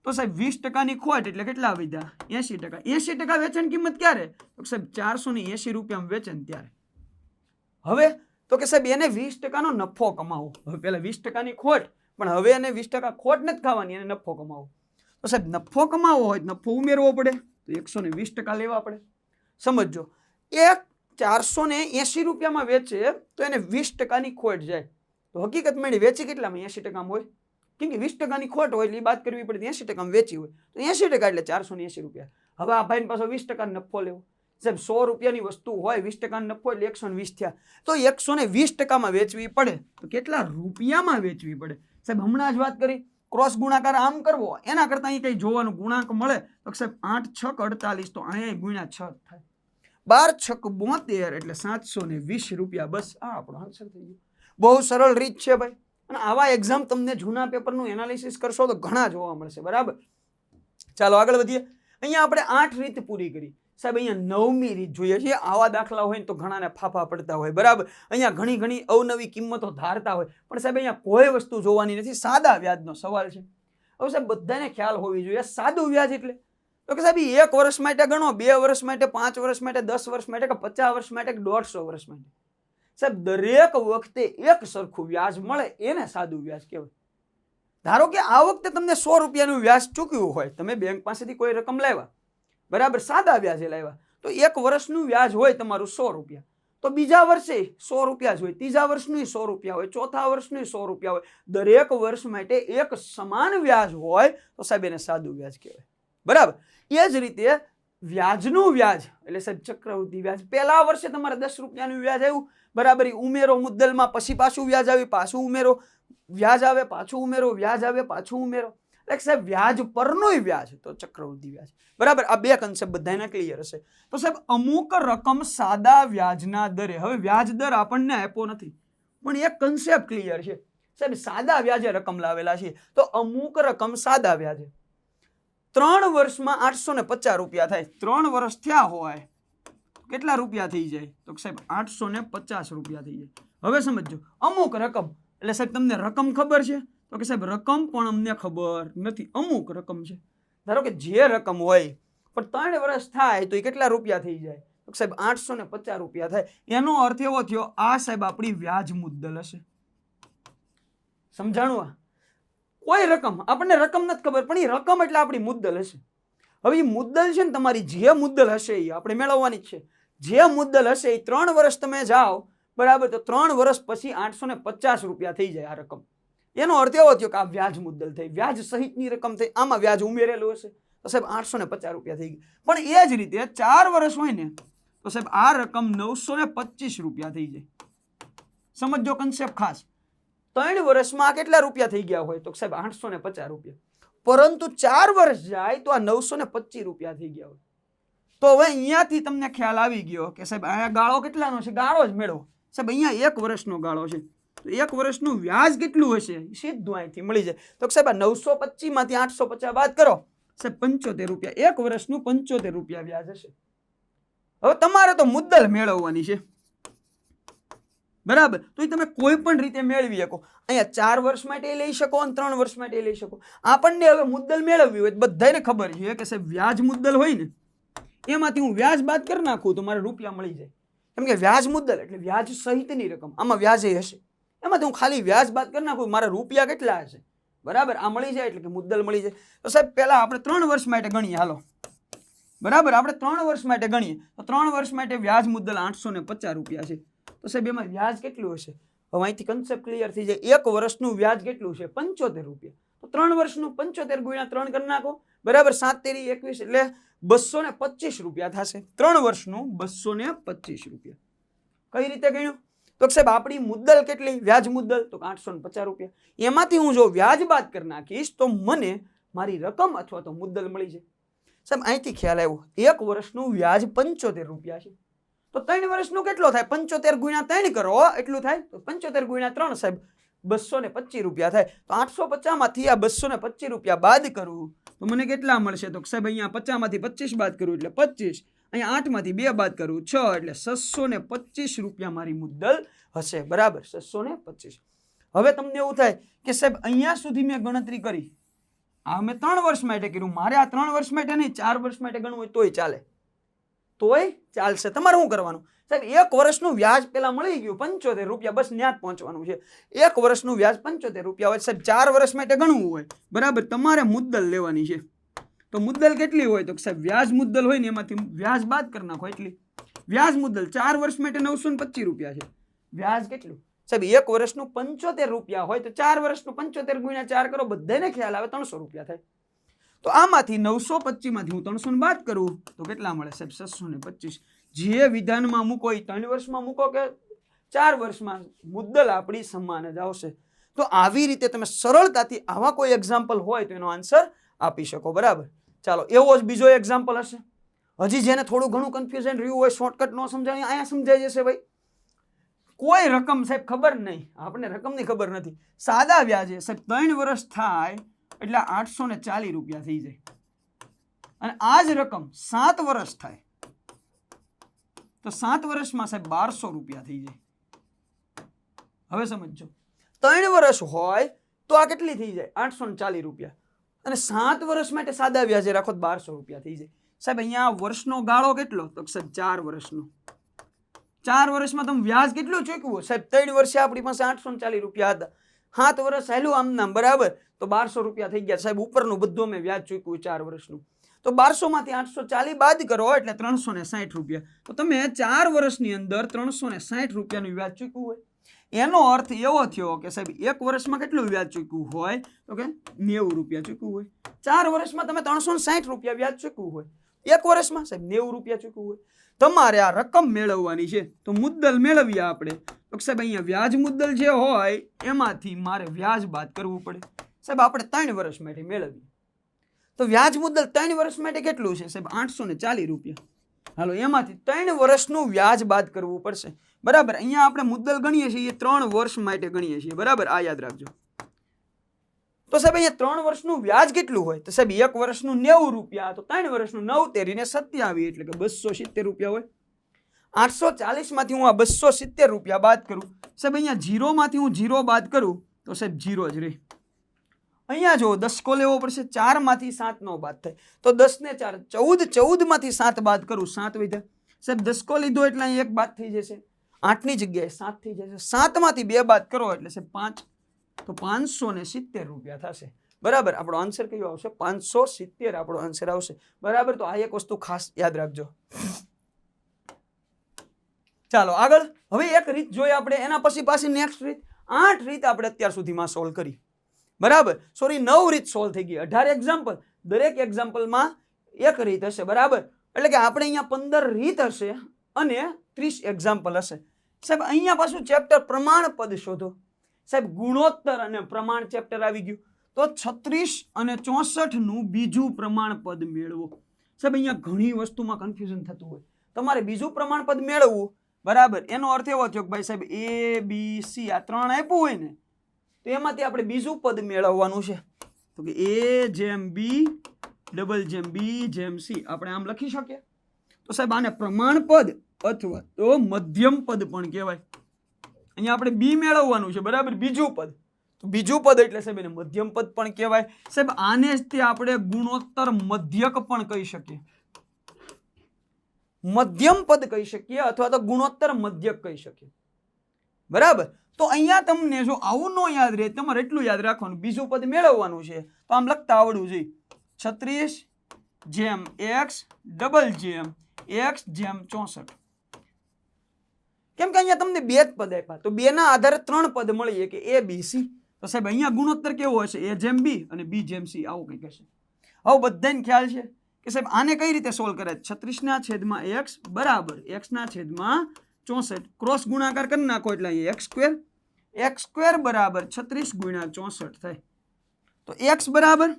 તો સાહેબ 20%ની ખોટ એટલે કેટલા વધ્યા? 80%. 80% વેચાણ કિંમત ક્યારે? તો સાહેબ 480 રૂપિયામાં વેચે ને ત્યારે. હવે તો કે સાહેબ એને 20%નો નફો કમાવો. હવે પેલા 20%ની ખોટ, પણ હવે એને 20% ખોટ નથી ખાવાની, એને નફો કમાવો. તો સાહેબ નફો કમાવો હોય નફો ઉમેરવો પડે, તો 120% લેવા પડે. સમજો, એક 480 રૂપિયામાં વેચે તો એને 20%ની ખોટ જાય. તો હકીકત મેળવી વેચી કેટલામાં? 80%માં હોય, કેમ કે 20%ની ખોટ હોય એટલે એ બાદ કરવી પડે. 80%માં વેચી હોય તો 80% એટલે 480 રૂપિયા. હવે આ ભાઈને પાછો 20% નફો લેવો. સાહેબ 100 રૂપિયાની વસ્તુ હોય, 20% નફો એટલે 120 થયા. તો 120%માં વેચવી પડે તો કેટલા રૂપિયામાં વેચવી પડે? સાહેબ હમણાં જ વાત કરી, ક્રોસ ગુણાકાર આમ કરવો એના કરતાં અહીં કંઈ જોવાનું ગુણાંક મળે તો સાહેબ 8 6 48, તો અહીંયા ગુણ્યા 6 થાય. 12 6 72 એટલે 720 રૂપિયા. બસ આ આપણો આન્સર થઈ ગયો. બહુ સરળ રીત છે ભાઈ. અને આવા એક્ઝામ તમને જૂના પેપરનું એનાલિસિસ કરશો તો ઘણા જોવા મળશે, બરાબર. ચાલો આગળ વધીએ. અહીંયા આપણે 8 રીત પૂરી કરી. સાહેબ અહીંયા 9મી રીત જોઈએ છીએ. આવા દાખલા હોય ને તો ઘણાને ફાફા પડતા હોય, બરાબર. અહીંયા ઘણી અવનવી કિંમતો ધારતા હોય, પણ સાહેબ અહીંયા કોઈ વસ્તુ જોવાની નથી. સાદા વ્યાજનો સવાલ છે. હવે સાહેબ બધાને ખ્યાલ હોવી જોઈએ સાદું વ્યાજ એટલે. તો કે સાહેબ 1 વર્ષ માટે ગણો, 2 વર્ષ માટે, 5 વર્ષ માટે, 10 વર્ષ માટે, કે 50 વર્ષ માટે, કે 150 વર્ષ માટે. સાહેબ દરેક વખતે એક સરખું વ્યાજ મળે એને સાદું વ્યાજ કહેવાય. ધારો કે આ વખતે તમને 100 રૂપિયાનું વ્યાજ ચૂક્યું હોય, તમે બેંક પાસેથી કોઈ રકમ લાવ્યા, બરાબર, સાદા વ્યાજે લાવ્યા, તો 1 વર્ષનું વ્યાજ હોય તમારું 100 રૂપિયા. તો બીજા વર્ષે 100 રૂપિયા જ હોય, ત્રીજા વર્ષનું 100 રૂપિયા હોય, ચોથા વર્ષનું 100 રૂપિયા હોય. દરેક વર્ષ માટે એક સમાન વ્યાજ હોય તો સાહેબ એને સાદું વ્યાજ કહેવાય, બરાબર. એ જ રીતે વ્યાજનું વ્યાજ એટલે સાહેબ ચક્રવૃદ્ધિ વ્યાજ. પહેલા વર્ષે તમારે 10 રૂપિયાનું વ્યાજ આવ્યું, બરાબર, ઉમેરો મુદ્દલમાં, પછી પાછું વ્યાજ આવે, પાછું ઉમેરો, વ્યાજ આવે, પાછું ઉમેરો, વ્યાજ આવે, પાછું ઉમેરો. એટલે સાહેબ વ્યાજ પરનું વ્યાજ તો ચક્રવૃદ્ધિ વ્યાજ, બરાબર. આ બે કન્સેપ્ટ બધાને ક્લિયર હશે. તો સાહેબ અમુક રકમ સાદા વ્યાજના દરે, હવે વ્યાજ દર આપણને આપ્યો નથી પણ એક કન્સેપ્ટ ક્લિયર છે. સાહેબ સાદા વ્યાજે રકમ લાવેલા છે તો અમુક રકમ સાદા વ્યાજે 3 વર્ષમાં 850 રૂપિયા થાય. 3 વર્ષ થયા હોય કેટલા રૂપિયા થઈ જાય? તો સાહેબ 850 રૂપિયા થઈ જાય. હવે સમજો, અમુક રકમ એટલે સાહેબ તમને રકમ ખબર છે તો કે સાહેબ રકમ પણ અમને ખબર નથી, અમુક રકમ છે. ધારો કે જે રકમ હોય પણ 3 વર્ષ થાય તો એ કેટલા રૂપિયા થઈ જાય? તો સાહેબ 850 રૂપિયા થાય. એનો અર્થ એવો થયો આ સાહેબ આપણી વ્યાજ મુદ્દલ હશે. સમજાણું? કોઈ રકમ આપણને રકમ નથી ખબર પણ એ રકમ એટલે આપણી મુદ્દલ હશે. હવે એ મુદ્દલ છે ને તમારી જે મુદ્દલ હશે એ આપણે મેળવવાની જ છે. જે મુદ્દલ હશે એ 3 વર્ષ તમે જાઓ બરાબર તો 3 વર્ષ પછી 850 રૂપિયા થઈ જાય આ રકમ. એનો અર્થ એવો થયો કે આ વ્યાજ મુદ્દલ થઈ, વ્યાજ સહિતની રકમ થઈ, આમાં વ્યાજ ઉમેરેલું હશે તો સાહેબ 850 રૂપિયા થઈ ગઈ. પણ એ જ રીતે 4 વર્ષ હોય ને તો સાહેબ આ રકમ 925 રૂપિયા થઈ જાય. સમજો કન્સેપ્ટ ખાસ. 3 વર્ષમાં કેટલા રૂપિયા થઈ ગયા હોય તો સાહેબ 850 રૂપિયા. પરંતુ 4 વર્ષ જાય તો આ 925 રૂપિયા થઈ ગયા હોય. તો હવે અહીંયાથી તમને ખ્યાલ આવી ગયો કે સાહેબ અહીંયા ગાળો કેટલાનો છે? ગાળો જ મેળવો. સાહેબ અહીંયા 1 વર્ષનો ગાળો છે તો 1 વર્ષનું વ્યાજ કેટલું હશે? સીધું અહીંથી મળી જાય. તો સાહેબ આ 925 માંથી 850 બાદ કરો સાહેબ 75 રૂપિયા. 1 વર્ષનું 75 રૂપિયા વ્યાજ હશે. હવે તમારે તો મુદ્દલ મેળવવાની છે બરાબર. તો એ તમે કોઈ પણ રીતે મેળવી શકો. અહીંયા 4 વર્ષ માટે લઈ શકો અને 3 વર્ષ માટે લઈ શકો. આપણને હવે મુદ્દલ મેળવવી હોય બધાને ખબર છે કે સાહેબ વ્યાજ મુદ્દલ હોય ને એમાંથી હું વ્યાજ બાદ કરી નાખું તો મારે રૂપિયા મળી જાય. કેમ કે વ્યાજ મુદ્દલ એટલે વ્યાજ સહિતની રકમ, આમાં વ્યાજ હશે. એમાંથી હું ખાલી વ્યાજ બાદ કરી નાખું મારા રૂપિયા કેટલા હશે બરાબર. આ મળી જાય એટલે કે મુદ્દલ મળી જાય. તો સાહેબ પહેલા આપણે 3 વર્ષ માટે ગણીએ. હાલો બરાબર, આપણે 3 વર્ષ માટે ગણીએ તો 3 વર્ષ માટે વ્યાજ મુદ્દલ 850 રૂપિયા છે. તો સાહેબ એમાં વ્યાજ કેટલું હશે? હવે અહીંથી કન્સેપ્ટ ક્લિયર થઈ જાય. 1 વર્ષનું વ્યાજ કેટલું છે? 75 રૂપિયા. તો 3 વર્ષનું 75 ગુણ્યા 3 કરી નાખો બરાબર. 7 તેરી 21 એટલે 225 રૂપિયા થશે. 3 વર્ષનું 225 રૂપિયા. કઈ રીતે ગણ્યું? તો સાહેબ આપણી મુદ્દલ કેટલી? વ્યાજ મુદ્દલ તો 850 રૂપિયા. એમાંથી હું જો વ્યાજ બાદ કરી નાખીશ તો મને મારી રકમ અથવા તો મુદ્દલ મળી જાય. સાહેબ અહીંથી ખ્યાલ આવ્યો. 1 વર્ષનું વ્યાજ 75 રૂપિયા છે તો 3 વર્ષનું કેટલો થાય? 75 ગુણ્યા 3 કરો એટલું થાય. તો 75 ગુણ્યા 3 સાહેબ 225 રૂપિયા થાય. તો 850 માંથી આ 225 રૂપિયા બાદ કરું તો મને કેટલા મળશે? તો સાહેબ અહીંયા 50 માંથી 25 બાદ કરું એટલે 25. અહીંયા 8 માંથી 2 બાદ કરું 6 એટલે 625 રૂપિયા મારી મુદ્દલ હશે બરાબર. 625. હવે તમને એવું થાય કે સાહેબ અહીંયા સુધી મેં ગણતરી કરી, આ મેં 3 વર્ષ માટે કર્યું, મારે આ 3 વર્ષ માટે નહીં 4 વર્ષ માટે ગણવું હોય તોય ચાલે, તોય ચાલશે. તમારે શું કરવાનું? સાહેબ 1 વર્ષનું વ્યાજ પેલા મળી ગયું 75 રૂપિયા, બસ ત્યાં જ પહોંચવાનું છે. 1 વર્ષનું વ્યાજ 75 રૂપિયા હોય સાહેબ 4 વર્ષ માટે ગણવું હોય બરાબર. તમારે મુદ્દલ લેવાની છે. તો મુદ્દલ કેટલી હોય? તો સાહેબ વ્યાજ મુદ્દલ હોય ને એમાંથી વ્યાજ બાદ કરી નાખો એટલી. વ્યાજ મુદ્દલ 4 વર્ષ માટે 925 રૂપિયા છે. વ્યાજ કેટલું? સાહેબ 1 વર્ષનું 75 રૂપિયા હોય તો 4 વર્ષનું 75 ગુણ્યા 4 કરો, બધાને ખ્યાલ આવે 300 રૂપિયા થાય. તો આમાંથી 925 માંથી હું 300 બાદ કરું તો કેટલા મળે? સાહેબ 625. જે વિધાનમાં મૂકો એ 3 વર્ષમાં મૂકો કે 4 વર્ષમાં, મુદ્દલ આપણી સમાન જ આવશે. તો આવી રીતે તમે સરળતાથી આવા કોઈ એક્ઝામ્પલ હોય તો એનો આન્સર આપી શકો બરાબર. ચાલો એવો જ બીજો એક્ઝામ્પલ હશે. હજી જેને થોડું ઘણું કન્ફ્યુઝન રહ્યું હોય, શોર્ટકટ ન સમજાય, અહીંયા સમજાઈ જશે ભાઈ. કોઈ રકમ સાહેબ ખબર નહીં, આપણને રકમની ખબર નથી. સાદા વ્યાજે સાહેબ 3 વર્ષ થાય એટલે 840 રૂપિયા થઈ જાય. અને આ જ રકમ 7 વર્ષ થાય તો 7 વર્ષમાં સાહેબ 1200 રૂપિયા થઈ જાય. હવે સમજો 3 વર્ષ હોય તો આ કેટલી થઈ જાય? 840 રૂપિયા. અને 7 વર્ષ માટે સાદા વ્યાજે રાખો તો 1200 રૂપિયા થઈ જાય. સાહેબ અહીંયા વર્ષનો ગાળો કેટલો? તો સાહેબ 4 વર્ષનો. 4 વર્ષમાં તમે વ્યાજ કેટલું ચૂકવું? સાહેબ 3 વર્ષે આપણી પાસે 840 રૂપિયા હતા, 7 વર્ષ હાલ્યું આમ નામ બરાબર તો 1200 રૂપિયા થઈ ગયા. સાહેબ ઉપરનું બધું મેં વ્યાજ ચૂકવ્યું 4 વર્ષનું. તો 1200 માંથી 840 બાદ કરો એટલે 360 રૂપિયા. તો તમે 4 વર્ષની અંદર 360 રૂપિયાનું વ્યાજ ચૂકવું હોય. એનો અર્થ એવો થયો કે સાહેબ 1 વર્ષમાં કેટલું વ્યાજ ચૂકવું હોય? તો કે 90 રૂપિયા ચૂકવું હોય. 4 વર્ષમાં તમે 360 રૂપિયા વ્યાજ ચૂકવું હોય. 1 વર્ષમાં સાહેબ 90 રૂપિયા ચૂકવું હોય. તમારે આ રકમ મેળવવાની છે તો મુદ્દલ મેળવીએ આપણે. તો સાહેબ અહીંયા વ્યાજ મુદ્દલ જે હોય એમાંથી મારે વ્યાજ બાદ કરવું પડે. સાહેબ આપણે 3 વર્ષ માટે મેળવીએ તો વ્યાજ મુદ્દલ 3 વર્ષ માટે કેટલું છે? સાહેબ 840 રૂપિયા. હાલો એમાંથી 3 વર્ષનું વ્યાજ બાદ કરવું પડશે બરાબર. અહીંયા આપણે મુદ્દલ ગણીએ છીએ એ 3 વર્ષ માટે ગણીએ છીએ બરાબર. આ યાદ રાખજો. તો સાહેબ અહીંયા 3 વર્ષનું વ્યાજ કેટલું હોય? તો સાહેબ 1 વર્ષનું 90 રૂપિયા, તો 3 વર્ષનું 9 તેરીને 27 એટલે કે 270 રૂપિયા હોય. 840 માંથી હું આ 270 રૂપિયા બાદ કરું. સાહેબ અહીંયા 0 માંથી હું 0 બાદ કરું તો સાહેબ 0 જ રહે. અહીંયા જો 10 લેવો પડશે, 4 માંથી 7 નો બાદ થાય તો 10 ને 4 14, 14 માંથી 7 બાદ કરું 7 વધ્યા સાહેબ 10 લીધો એટલે અહીં 1 બાદ થઈ જશે, 8 ની જગ્યાએ 7 થઈ જશે, 7 માંથી 2 બાદ કરો એટલે સાહેબ 5, તો 570 રૂપિયા થશે બરાબર. આપણો આન્સર કયો આવશે? 570 આપણો આન્સર આવશે બરાબર. તો આ એક વસ્તુ ખાસ યાદ રાખજો. ચાલો આગળ, હવે એક રીત જોઈએ આપણે, એના પછી પાછી નેક્સ્ટ રીત. 8 રીત આપણે અત્યાર સુધીમાં સોલ્વ કરી બરાબર. સોરી 9 રીત સોલ્વ થઈ ગઈ, 18 એક્ઝામ્પલ, દરેક એક્ઝામ્પલમાં એક રીત હશે બરાબર. એટલે કે આપણે અહીંયા 15 રીત હશે અને 30 એક્ઝામ્પલ હશે સાહેબ. અહીંયા પાછું ચેપ્ટર પ્રમાણપદ શોધો સાહેબ. ગુણોત્તર અને પ્રમાણ ચેપ્ટર આવી ગયું, તો 36 અને 64 નું બીજું પ્રમાણપદ મેળવો સાહેબ. અહીંયા ઘણી વસ્તુમાં કન્ફ્યુઝન થતું હોય, તમારે બીજું પ્રમાણપદ મેળવવું બરાબર. એનો અર્થ એવો થયો કે ભાઈ સાહેબ A B C આ 3 આપ્યું હોય ને, તો એમાંથી આપણે બીજું પદ મેળવવાનું છે. તો કે A જેમ B ડબલ જેમ B જેમ C આપણે આમ લખી શકીએ. તો સાહેબ આને પ્રમાણપદ અથવા તો મધ્યમ પદ પણ કહેવાય. અહીંયા આપણે B મેળવવાનું છે બરાબર, બીજું પદ. તો બીજું પદ એટલે સાહેબ એને મધ્યમ પદ પણ કહેવાય સાહેબ. આને જ તે આપણે ગુણોત્તર મધ્યક પણ કહી શકીએ, મધ્યમ પદ કહી શકીએ અથવા તો ગુણોત્તર મધ્યક કહી શકીએ બરાબર. તો અહીંયા તમને જો આવું ન યાદ રહે, તમારે એટલું યાદ રાખવાનું, બીજું પદ મેળવવાનું છે તો આમ લખતા આવડવું જોઈએ. 36 જેમ x ડબલ જેમ x જેમ 64. કેમ કે અહીંયા તમને 2 જ પદ આપ્યા, તો 2 ના આધારે 3 પદ મળીએ કે A B C. તો સાહેબ અહીંયા ગુણોત્તર કેવો હશે? A જેમ B અને B જેમ C આવું કંઈક હશે. હવે બધાને ખ્યાલ છે કે સાહેબ આને કઈ રીતે સોલ્વ કરે? 36 ના છેદમાં x બરાબર x ના છેદમાં 64 ક્રોસ ગુણાકાર કરી નાખો એટલે અહીં x સ્ક્વેર બરાબર 36 ગુણ્યા 64 થાય. તો x બરાબર,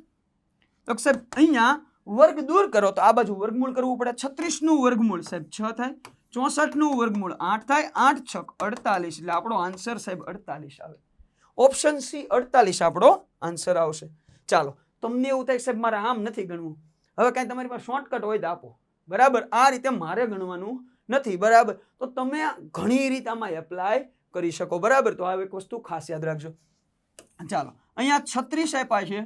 તો સાહેબ અહીંયા વર્ગ દૂર કરો તો આ બાજુ વર્ગમૂળ કરવું પડે. 36 નું વર્ગમૂળ સાહેબ 6 થાય, 64 નું વર્ગમૂળ 8 થાય, 8 છક 48 એટલે આપણો આન્સર સાહેબ 48 આવે. ઓપ્શન C 48 આપણો આન્સર આવશે. ચાલો, તમને એવું થાય સાહેબ મારે આમ નથી ગણવું, હવે કાંઈ તમારી પાસે શોર્ટકટ હોય તો આપો બરાબર. આ રીતે મારે ગણવાનું નથી બરાબર. તો તમે ઘણી રીત આમાં એપ્લાય કરી શકો બરાબર. તો આ એક વસ્તુ ખાસ યાદ રાખજો. ચાલો, અહીંયા 36 આપ્યા છે,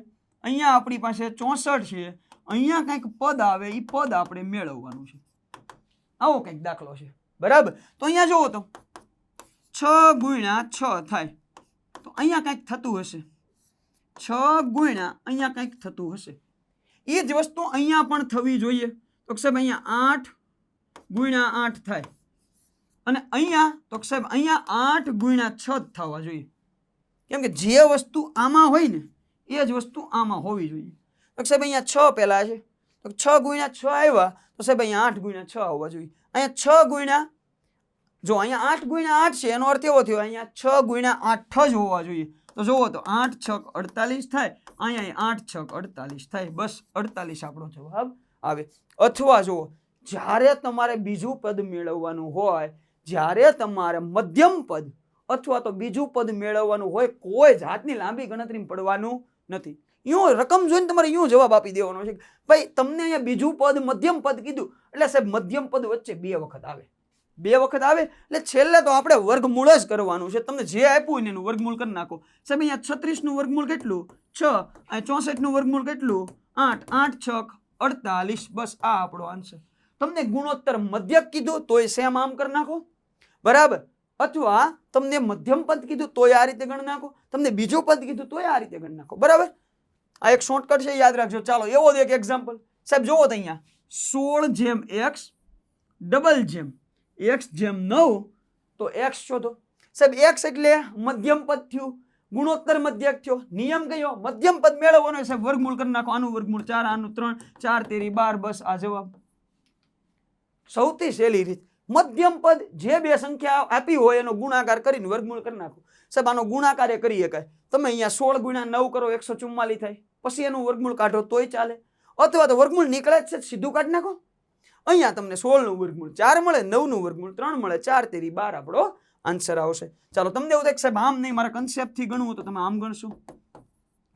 અહીંયા આપણી પાસે 64 છે, અહીંયા કંઈક પદ આવે એ પદ આપણે મેળવવાનું છે. આવો કંઈક દાખલો છે બરાબર. તો અહીંયા જુઓ તો 6 ગુણ્યા 6 થાય, તો અહીંયા કંઈક થતું હશે. 6 ગુણ્યા અહીંયા કંઈક થતું હશે. એ જ વસ્તુ અહીંયા પણ થવી જોઈએ. તો સાહેબ અહીંયા 8 ગુણ્યા 8 થાય, અને અહીંયા તો સાહેબ અહીંયા 8 ગુણ્યા 6 થવા જોઈએ. કેમ કે જે વસ્તુ આમાં હોય ને એ જ વસ્તુ આમાં હોવી જોઈએ. તો સાહેબ અહીંયા 6 પહેલા છે, તો 6 ગુણ્યા 6 આવ્યા, તો સાહેબ અહીંયા 8 ગુણ્યા 6 આવવા જોઈએ. અહીંયા 6 ગુણ્યા, જો અહીંયા 8 ગુણ્યા 8 છે, એનો અર્થ એવો થયો અહીંયા 6 ગુણ્યા 8 જ હોવા જોઈએ. તો જુઓ તો 8 છક 48 થાય, અહીંયા 8 છક 48 થાય, બસ 48 આપણો જવાબ આવે. અથવા જુઓ, જ્યારે તમારે બીજું પદ મેળવવાનું હોય, જ્યારે તમારે મધ્યમ પદ અથવા તો બીજું પદ મેળવવાનું હોય, કોઈ જાતની લાંબી ગણતરી પડવાનું નથી. યું રકમ જોઈને તમારે યું જવાબ આપી દેવાનો છે. ભાઈ તમને અહીંયા બીજું પદ મધ્યમ પદ કીધું એટલે સાહેબ મધ્યમ પદ વચ્ચે 2 વખત આવે, 2 વખત આવે એટલે છેલ્લે તો આપણે વર્ગમૂળ જ કરવાનું છે. તમને જે આપ્યું ને એનું વર્ગમૂળ કરી નાખો. સાહેબ અહીંયા 36 નું વર્ગમૂળ કેટલું? 6. અને 64 નું વર્ગમૂળ કેટલું? 8. 8 છક 48. બસ આ આપણો આન્સર. તમને ગુણોત્તર મધ્યક કીધું તોય સેમ આમ કરી નાખો બરાબર. અથવા તમને મધ્યમ પદ કીધું તોય આ રીતે ગણ નાખો, તમને બીજું પદ કીધું તોય આ રીતે ગણ નાખો બરાબર. આ એક શોર્ટકટ છે, યાદ રાખજો. ચાલો, એવો જ એક એક્ઝામ્પલ સાહેબ જોવો તો અહીંયા 16 જેમ x ડબલ જેમ x જેમ 9, તો x શોધો. સાહેબ x એટલે મધ્યમ પદ થયું, ગુણોત્તર મધ્યક થયો. નિયમ કયો? મધ્યમ પદ મેળવવાનો સાહેબ વર્ગમૂળ કરી નાખો. આનું વર્ગમૂળ 4, આનું 3, 4 તેરી 12, બસ આ જવાબ. સૌથી સહેલી રીત, મધ્યમ પદ જે 2 સંખ્યા આપી હોય એનો ગુણાકાર કરીને વર્ગમૂળ કરી નાખો. સાહેબ આનો ગુણાકાર એ કરી શકાય. તમે અહીંયા 16 ગુણ્યા 9 કરો 144 થાય, પછી એનું વર્ગમૂળ કાઢો તોય ચાલે, અથવા તો વર્ગમૂળ નીકળે જ છે સીધું કાઢી નાખો. અહીંયા તમને 16 નું વર્ગમૂળ 4 મળે, 9 નું વર્ગમૂળ 3 મળે, 4 તેરી 12 આપણો આન્સર આવશે. ચાલો, તમને એવું થાય કે સાહેબ આમ નહીં, મારા કન્સેપ્ટ થી ગણવું તો તમે આમ ગણશો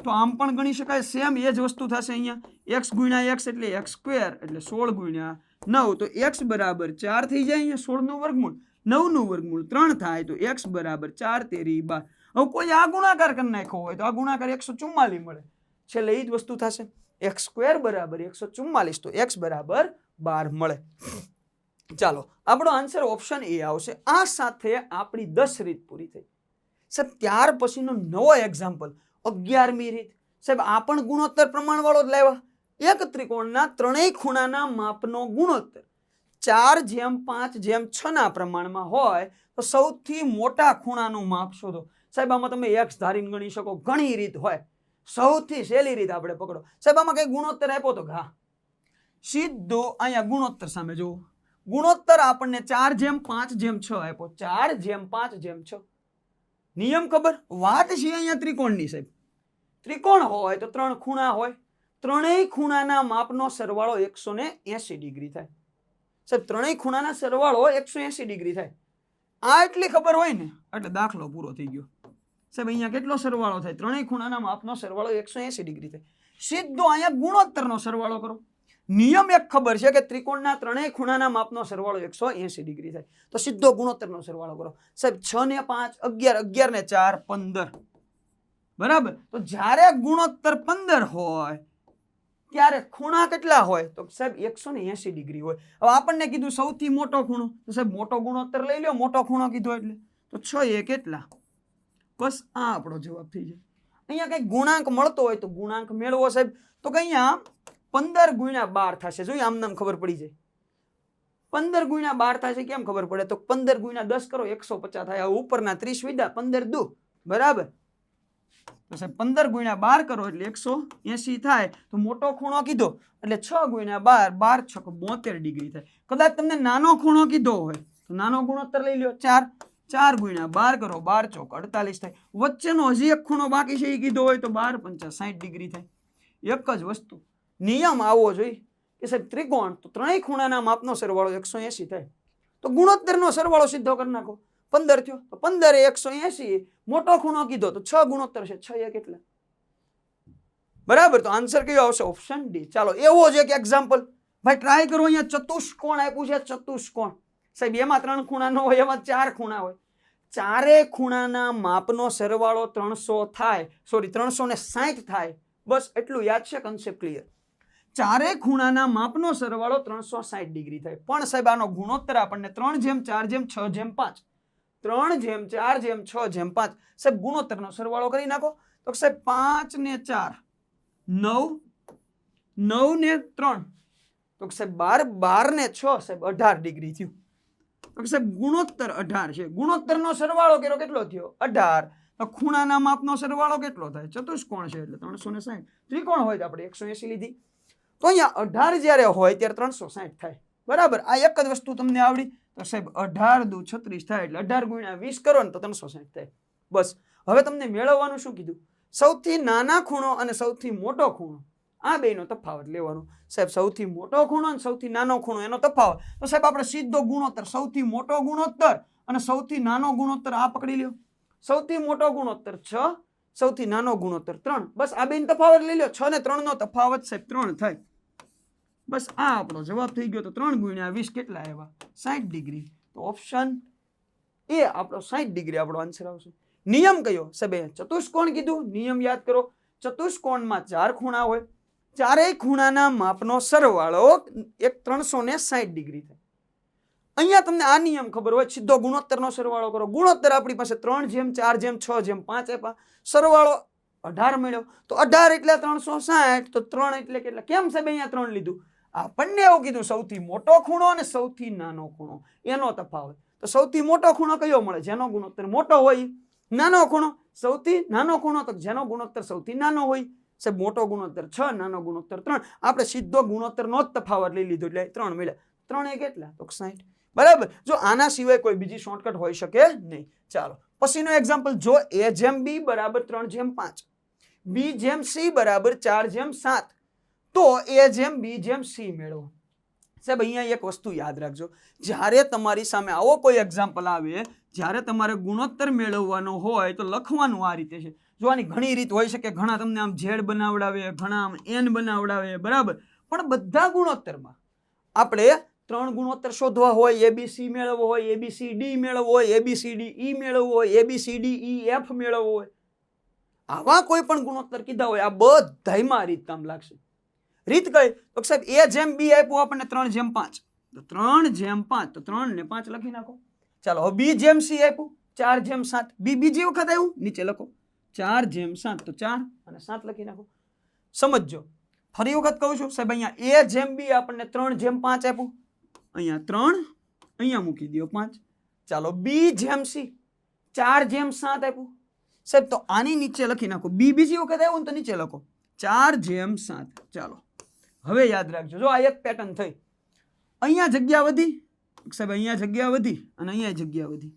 તો આમ પણ ગણી શકાય. સેમ એ જ વસ્તુ થશે. અહીંયા x ગુણ્યા x એટલે x સ્ક્વેર એટલે 16 ગુણ્યા 9, તો x બરાબર 4 થઈ જાય. અહીંયા 16 નું વર્ગમૂળ, 9 નું વર્ગમૂળ 3 થાય, તો x બરાબર 4 તેરી 12. હવે કોઈ આ ગુણાકાર કરી નાખ્યો હોય તો આ ગુણાકાર 144 મળે. છેલ્લે એ જ વસ્તુ થશે. x સ્ક્વેર બરાબર 144 તો x બરાબર 12 મળે. ચાલો આપણો આન્સર ઓપ્શન એ આવશે. આ સાથે આપણી 10 રીત પૂરી થઈ. સાહેબ ત્યાર પછીનો નવો એક્ઝામ્પલ 11મી રીત. સાહેબ આ પણ ગુણોત્તર પ્રમાણવાળો જ લાવ્યા. એક ત્રિકોણના ત્રણેય ખૂણાના માપનો ગુણોત્તર 4:5:6 ના પ્રમાણમાં હોય તો સૌથી મોટા ખૂણાનું માપ શોધો. સાહેબ આમાં તમે x ધારીને ગણી શકો, ઘણી રીત હોય. સૌથી સહેલી રીત આપણે પકડો. સાહેબ આમાં કઈ ગુણોત્તર આપ્યો તો હા સીધો અહીંયા ગુણોત્તર સામે જુઓ. ગુણોત્તર આપણને 4:5:6 આપ્યો. 4:5:6 નિયમ ખબર? વાત છે અહીંયા ત્રિકોણની. સાહેબ ત્રિકોણ હોય તો ત્રણ ખૂણા હોય. ત્રણેય ખૂણાના માપનો સરવાળો 180 ડિગ્રી થાય. સાહેબ ત્રણેય ખૂણાના સરવાળો 180 ડિગ્રી થાય. આ એટલી ખબર હોય ને એટલે દાખલો પૂરો થઈ ગયો. સાહેબ અહીંયા કેટલો સરવાળો થાય? ત્રણેય ખૂણાના માપનો સરવાળો 180 ડિગ્રી થાય. સીધો અહીંયા ગુણોત્તરનો સરવાળો કરો. નિયમ એક ખબર છે કે ત્રિકોણના ત્રણેય ખૂણાના માપનો સરવાળો 180 ડિગ્રી થાય. તો સીધો ગુણોત્તરનો સરવાળો કરો. સાહેબ 6 ને 5 11, 11 ને 4 15. બરાબર. તો જ્યારે ગુણોત્તર 15 હોય ત્યારે ખૂણા કેટલા હોય? તો સાહેબ 180 ડિગ્રી હોય. હવે આપણને કીધું સૌથી મોટો ખૂણો, તો સાહેબ મોટો ગુણોત્તર લઈ લો. મોટો ખૂણો કીધો એટલે તો 6 એ કેટલા? બસ આ આપણો જવાબ થઈ જાય. અહીંયા કઈ ગુણાંક મળતો હોય તો ગુણાંક મેળવો સાહેબ. તો કે અહીંયા 15 ગુણ્યા 12 થશે. જોઈએ આમ નામ ખબર પડી જાય. 15 ગુણ્યા 12 થશે. કેમ ખબર પડે? તો 15 ગુણ્યા 10 કરો 150 થાય. હવે ઉપરના 30 વિધા 15 દુ બરાબર. તો સાહેબ 15 ગુણ્યા 12 કરો એટલે 180 થાય. તો મોટો ખૂણો કીધો એટલે 6 ગુણ્યા 12 12 6 72 ડિગ્રી થાય. કદાચ તમને નાનો ખૂણો કીધો હોય તો નાનો ગુણોત્તર લઈ લો 4. 4 ગુણ્યા 12 કરો 12 ચોક 48 થાય. વચ્ચેનો હજી એક ખૂણો બાકી છે એ કીધો હોય તો 12 5 60 ડિગ્રી થાય. એક જ વસ્તુ. નિયમ આવો જોઈએ કે સાહેબ ત્રિકોણ તો ત્રણેય ખૂણાના માપનો સરવાળો 180 થાય. તો ગુણોત્તરનો સરવાળો સીધો કરી નાખો. 15 થયો તો 15 એ 180. મોટો ખૂણો કીધો તો 6 ગુણોત્તર છે. 6 એ કેટલા? બરાબર. તો આન્સર કયો આવશે? Option D. ચાલો એવો જ એક એક્ઝામ્પલ ભાઈ ટ્રાય કરો. અહીંયા ચતુષ્કોણ આપ્યું છે. ચતુષ્કોણ સાહેબ એમાં 3 ખૂણા ન હોય, એમાં 4 ખૂણા હોય. ચારે ખૂણાના માપનો સરવાળો 300 થાય. સોરી 360 થાય. બસ એટલું યાદ છે. Concept clear. ચારે ખૂણાના માપનો સરવાળો 360 ડિગ્રી થાય. પણ સાહેબ આનો ગુણોત્તર આપણને 3:4:6:5 3:4:6:5 સાહેબ ગુણોત્તરનો સરવાળો કરી નાખો. તો સાહેબ 5 ને 4 9 9 ને 3 તો સાહેબ 12 12 ને 6 સાહેબ 18 ડિગ્રી થયું. તો સાહેબ ગુણોત્તર 18 છે. ગુણોત્તરનો સરવાળો કેટલો થયો? 18. તો ખૂણાના માપનો સરવાળો કેટલો થાય? ચતુષ્કોણ છે એટલે 360. ત્રિકોણ હોય તો આપણે 180 લીધી. તો અહીંયા 18 જ્યારે હોય ત્યારે 360 થાય. બરાબર. આ એક જ વસ્તુ તમને આવડી. તો સાહેબ 18 દુ 36 થાય એટલે 18 ગુણ્યા 20 કરો ને તો 360 થાય. બસ. હવે તમને મેળવવાનું શું કીધું? સૌથી નાના ખૂણો અને સૌથી મોટો ખૂણો આ બેનો તફાવત લેવાનો. સાહેબ સૌથી મોટો ખૂણો અને સૌથી નાનો ખૂણો એનો તફાવત. તો સાહેબ આપણે સીધો ગુણોત્તર સૌથી મોટો ગુણોત્તર અને સૌથી નાનો ગુણોત્તર આ પકડી લ્યો. સૌથી મોટો ગુણોત્તર 6, સૌથી નાનો ગુણોત્તર 3. બસ આ બેનો તફાવત લઈ લો. 6 ને 3 નો તફાવત સાહેબ 3 થાય. બસ આ આપણો જવાબ થઈ ગયો. તો 3 ગુણ્યા 20 કેટલા આવ્યા? 60 ડિગ્રી. તો ઓપ્શન એ આપણો 60 ડિગ્રી આપણો આન્સર આવશે. નિયમ કયો? સાહેબ ચતુષ્કોણ કીધું. નિયમ યાદ કરો. ચતુષ્કોણમાં 4 ખૂણા હોય. ચારેય ખૂણાના માપનો સરવાળો 360 ડિગ્રી થાય. અહીંયા તમને આ નિયમ ખબર હોય સીધો ગુણોત્તરનો સરવાળો કરો. ગુણોત્તર આપણી પાસે 3:4:6:5 આપ્યા. સરવાળો 18 મળ્યો. તો 18 એટલે 360. તો 3 એટલે કેટલા? કેમ સાહેબ અહીંયા 3 લીધું? આપણને એવું કીધું સૌથી મોટો ખૂણો અને સૌથી નાનો ખૂણો એનો તફાવત. તો સૌથી મોટો ખૂણો કયો મળે? જેનો ગુણોત્તર મોટો હોય. નાનો ખૂણો સૌથી નાનો ખૂણો તો જેનો ગુણોત્તર સૌથી નાનો હોય. સાહેબ મોટો ગુણોત્તર 6, નાનો ગુણોત્તર 3. આપણે સીધો ગુણોત્તરનો જ તફાવત લઈ લીધો એટલે 3 મળ્યા. 3 એ કેટલા? તો 60. બરાબર. જો આના સિવાય કોઈ બીજી શોર્ટકટ હોઈ શકે નહીં. ચાલો પછીનો એક્ઝામ્પલ જો a/b = 3/5, b/c = 4/7 તો a/b/c મેળવો. સાહેબ અહીંયા એક વસ્તુ યાદ રાખજો. જ્યારે તમારી સામે આવો કોઈ એક્ઝામ્પલ આવે, જ્યારે તમારે ગુણોત્તર મેળવવાનો હોય તો લખવાનું આ રીતે છે. જો આની ઘણી રીત હોઈ શકે. ઘણા તમને આમ z બનાવડાવે, ઘણા આમ n બનાવડાવે. બરાબર. પણ બધા ગુણોત્તરમાં આપણે ત્રણ ગુણોત્તર શોધવા હોય, ABC મેળવવો હોય, ABCD મેળવવો હોય, ABCDE મેળવવો હોય, ABCDEF મેળવવો હોય, આવા કોઈ પણ ગુણોત્તર કીધા હોય, આ બધાયમાં રીત કામ લાગશે. રીત કઈ? તો સાહેબ A/B આપ્યું આપણને 3/5, તો 3/5, તો 3 ને 5 લખી નાખો. ચાલો હવે B/C આપ્યું 4/7, B બીજી વખત આવ્યું, નીચે લખો 4/7, તો 4 અને 7 લખી નાખો. સમજો, ફરી વખત કહું છું સાહેબ, અહીંયા A/B આપણને 3/5 આપ્યું, અહીંયા 3, અહીંયા મૂકી દો 5. ચાલો B/C 4/7 આપ્યું સાહેબ, તો આની નીચે લખી નાખો. B બીજી વખત આવ્યું ને તો નીચે લખો 4/7. ચાલો હવે યાદ રાખજો, જો આ એક પેટર્ન થઈ. અહીંયા જગ્યા વધી સાહેબ, અહીંયા જગ્યા વધી અને અહીંયા જગ્યા વધી.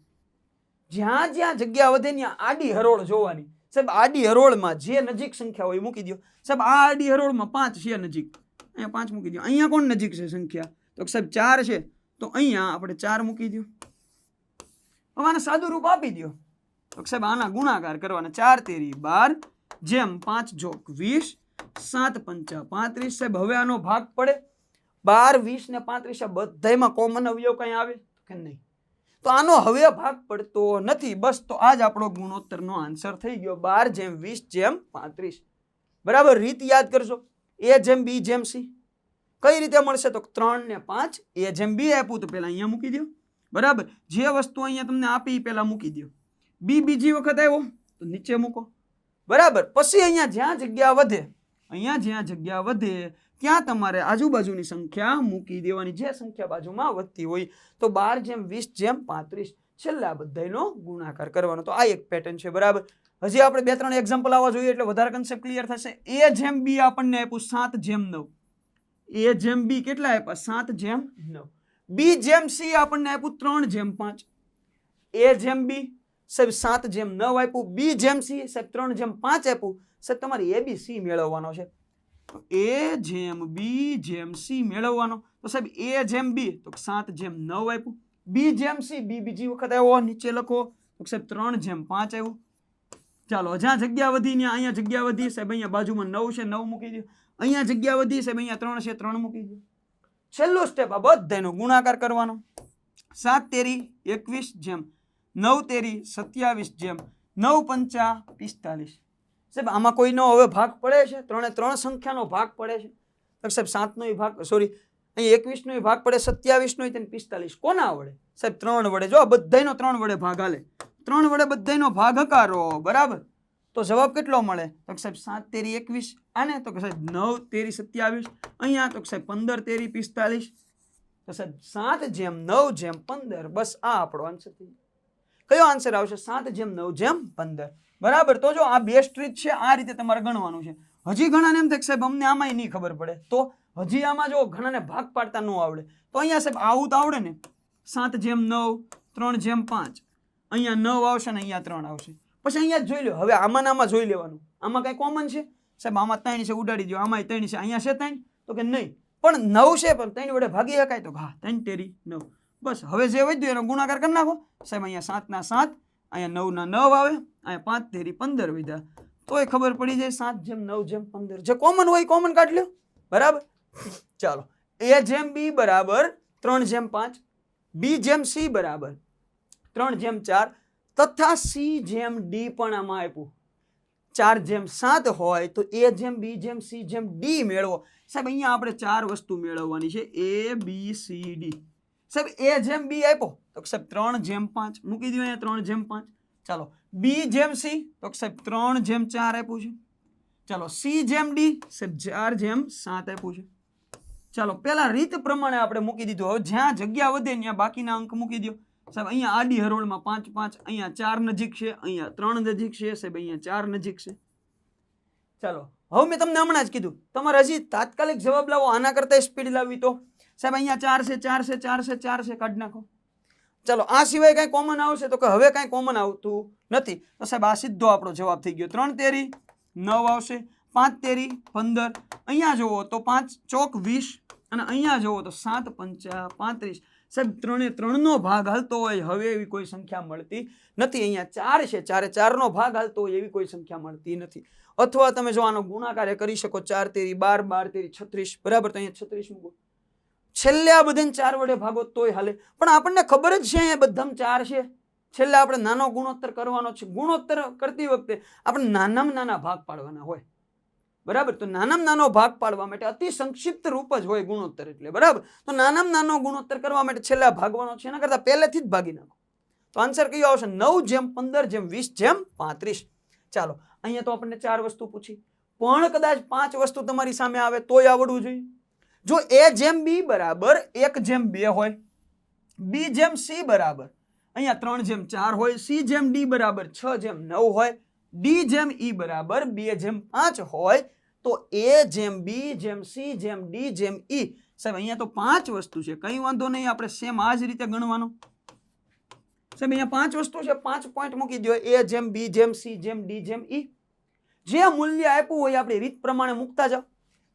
જ્યાં જ્યાં જગ્યા વધે ત્યાં આડી હરોળ જોવાની સાહેબ. આડી હરોળમાં જે નજીક સંખ્યા હોય મૂકી દો સાહેબ. આ આડી હરોળમાં 5 છે નજીક, અહીંયા 5 મૂકી દો. અહીંયા કોણ નજીક છે સંખ્યા? તો સાહેબ 4 છે, તો અહીંયા આપણે 4 મૂકી દો. હવે આને સાદું રૂપ આપી દો, તો સાહેબ આના ગુણાકાર કરવાના. 4 તેરી 12 જેમ 5 જોક 20, 7 પંચા 35 સાહેબ. હવે આનો ભાગ પડે 12, 20 ને 35, આ બધાયમાં કોમન અવયવ કઈ આવે કે નહીં? તો આનો હવે ભાગ પડતો નથી. બસ તો આ જ આપણો ગુણોત્તરનો આન્સર થઈ ગયો, 12/20/35. બરાબર, રીત યાદ કરજો. A/B/C કઈ રીતે મળશે? તો 3 ને 5, A/B આપ્યું તો પેલા અહીંયા મૂકી દો. બરાબર, જે વસ્તુ અહીંયા તમને આપી પેલા મૂકી દો. B બીજી વખત આવ્યો તો નીચે મૂકો. બરાબર, પછી અહીંયા જ્યાં જગ્યા વધે, અહીંયા જ્યાં જગ્યા વધે ત્યાં તમારે આજુબાજુની સંખ્યા મૂકી દેવાની, જે સંખ્યા બાજુમાં વધતી હોય. તો 12/20/35 છેલ્લા બધાનો ગુણાકાર કરવાનો. તો આ એક પેટર્ન છે. બરાબર, હજી આપણે 2-3 એક્ઝામ્પલ આવવા જોઈએ એટલે વધારે કન્સેપ્ટ ક્લિયર થશે. A/B આપણને આપ્યું 7/9, A/B કેટલા આપ્યા? 7/9. B/C આપણને આપ્યું 3/5, A/B સાહેબ 7/9 આપ્યું, B/C સાહેબ 3/5 આપ્યું. સાહેબ તમારે ABC મેળવવાનો છે, A/B/C મેળવવાનો. તો સાહેબ A/B તો 7/9 આપ્યું, B/C B બીજી વખત આવ્યો, નીચે લખો તો સાહેબ 3/5 આવ્યું. ચાલો જ્યાં જગ્યા વધી ત્યાં અહીંયા જગ્યા વધી સાહેબ, અહીંયા બાજુમાં 9 છે 9 મૂકી દો. અહીંયા જગ્યા વધી સાહેબ, અહીંયા 3 છે 3 મૂકી દો. છેલ્લું સ્ટેપ આ બધાનો ગુણાકાર કરવાનો. 7 તેરી 21 જેમ 9 તેરી 27 જેમ 9 પંચા 45 સાહેબ. આમાં કોઈનો હવે ભાગ પડે છે? 3 સંખ્યાનો ભાગ પડે છે. તો સાહેબ 7નો ભાગ, સોરી અહીં 21નો ભાગ પડે, 27નો તેને 45. કોના વડે? સાહેબ 3 વડે. જો બધાયનો 3 વડે ભાગ હાલે, 3 વડે બધાયનો ભાગ હકારો. બરાબર, તો જવાબ કેટલો મળે? તો સાહેબ 7 તેરી 21, આને તો સાહેબ 9 તેરી 27, અહીંયા તો સાહેબ 15 તેરી 45. તો સાહેબ 7/9/15. બસ આ આપણો આન્સર થઈ ગયો. કયો આન્સર આવશે? 7/9/15. બરાબર, તો જો આ બેસ્ટ રીત છે, આ રીતે તમારે ગણવાનું છે. હજી ઘણાને એમ થાય સાહેબ અમને આમાંય નહીં ખબર પડે, તો હજી આમાં જો ઘણાને ભાગ પાડતા ન આવડે તો અહીંયા સાહેબ આવું તો આવડે ને. 7/9 3/5, અહીંયા 9 આવશે ને અહીંયા 3 આવશે. પછી અહીંયા જ જોઈ લો. હવે આમાં જોઈ લેવાનું, આમાં કઈ કોમન છે સાહેબ? આમાં 3 છે, ઉડાડી દો. આમાં 3 છે, અહીંયા છે 3, તો કે નહીં. પણ 9 છે, પણ 3 વડે ભાગી શકાય, તો હા 3 તેરી 9. બસ હવે જે વધ્યું એનો ગુણાકાર કરી નાખો સાહેબ. અહીંયા 7 ના 7, અહીંયા 9 ના 9 આવે, અહીંયા 5 તેરી 15 વધ્યા, તોય ખબર પડી જાય 7/9/15. જે કોમન હોય કોમન કાઢી લો. બરાબર, ચાલો A/B બરાબર 3/5, B/C બરાબર 3/4 તથા C/D પણ આમાં આપ્યું 4/7 હોય તો A/B/C/D મેળવો. સાહેબ અહીંયા આપણે 4 વસ્તુ મેળવવાની છે, ABCD. સાહેબ A/B આપ્યો તો સાહેબ 3/5 મૂકી દો, અહીંયા 3/5. ચાલો B/C તો સાહેબ 3/4 આપ્યું છે. ચાલો C/D સાહેબ 4/7 આપ્યું છે. ચાલો પેલા રીત પ્રમાણે આપણે મૂકી દીધું. હવે જ્યાં જગ્યા વધે ત્યાં બાકીના અંક મૂકી દો સાહેબ. અહીંયા આડી હરોળમાં 5 5, અહીંયા 4 નજીક છે, અહીંયા 3 નજીક છે સાહેબ, અહીંયા 4 નજીક છે. ચાલો હવે મેં તમને હમણાં જ કીધું, તમારે હજી તાત્કાલિક જવાબ લાવો, આના કરતા સ્પીડ લાવવી તો સાહેબ અહીંયા 4 છે 4 છે 4 છે 4 છે, કાઢી નાખો. ચાલો આ સિવાય કઈ કોમન આવશે તો કે હવે કઈ કોમન આવતું નથી, તો સાહેબ આ સીધો આપણો જવાબ થઈ ગયો. 3 તેરી 9 આવશે, 5 તેરી 15, અહીંયા જુઓ તો 5 ચોક 20, અને અહીંયા જુઓ તો 7 પંચા 35. સાહેબ 3 નો ભાગ હાલતો હોય હવે એવી કોઈ સંખ્યા મળતી નથી. અહીંયા 4 છે, 4 નો ભાગ હાલતો હોય એવી કોઈ સંખ્યા મળતી નથી. અથવા તમે જો આનો ગુણાકાર કરી શકો, 4 તેરી 12, 12 તેરી 36. બરાબર, તો અહીંયા 36 મૂકો. છેલ્લે આ બધાને 4 વડે ભાગો તોય હાલે, પણ આપણને ખબર જ છે અહીંયા બધામાં 4 છે. છેલ્લે આપણે નાનો ગુણોત્તર કરવાનો છે. ગુણોત્તર કરતી વખતે આપણે નાનામાં નાના ભાગ પાડવાના હોય, બરાબર. તો નાનામાં નાનો ભાગ પાડવા માટે અતિ સંક્ષિપ્ત રૂપ જ હોય ગુણોત્તર એટલે, બરાબર. તો નાનામાં નાનો ગુણોત્તર કરવા માટે છેલ્લે ભાગવાનો છે, એના કરતા પહેલેથી જ ભાગી નાખો. તો આન્સર કયો આવશે? 9:15:20:35. ચાલો, અહીંયા તો આપણને 4 વસ્તુ પૂછી, પણ કદાચ 5 વસ્તુ તમારી સામે આવે તોય આવડવું જોઈએ. જો A/B બરાબર 1/2 હોય, B/C બરાબર અહીંયા 3/4 હોય, C/D બરાબર 6/9 હોય, D/E બરાબર 2/5 હોય, તો A/B/C/D/E સાહેબ અહીંયા તો 5 વસ્તુ છે. કઈ વાંધો નહીં, આપણે સેમ આ જ રીતે ગણવાનું. સાહેબ અહીંયા 5 વસ્તુ છે, 5 પોઈન્ટ મૂકી દો. A/B/C/D/E જે મૂલ્ય આપ્યું હોય આપણી રીત પ્રમાણે મૂકતા જાઓ.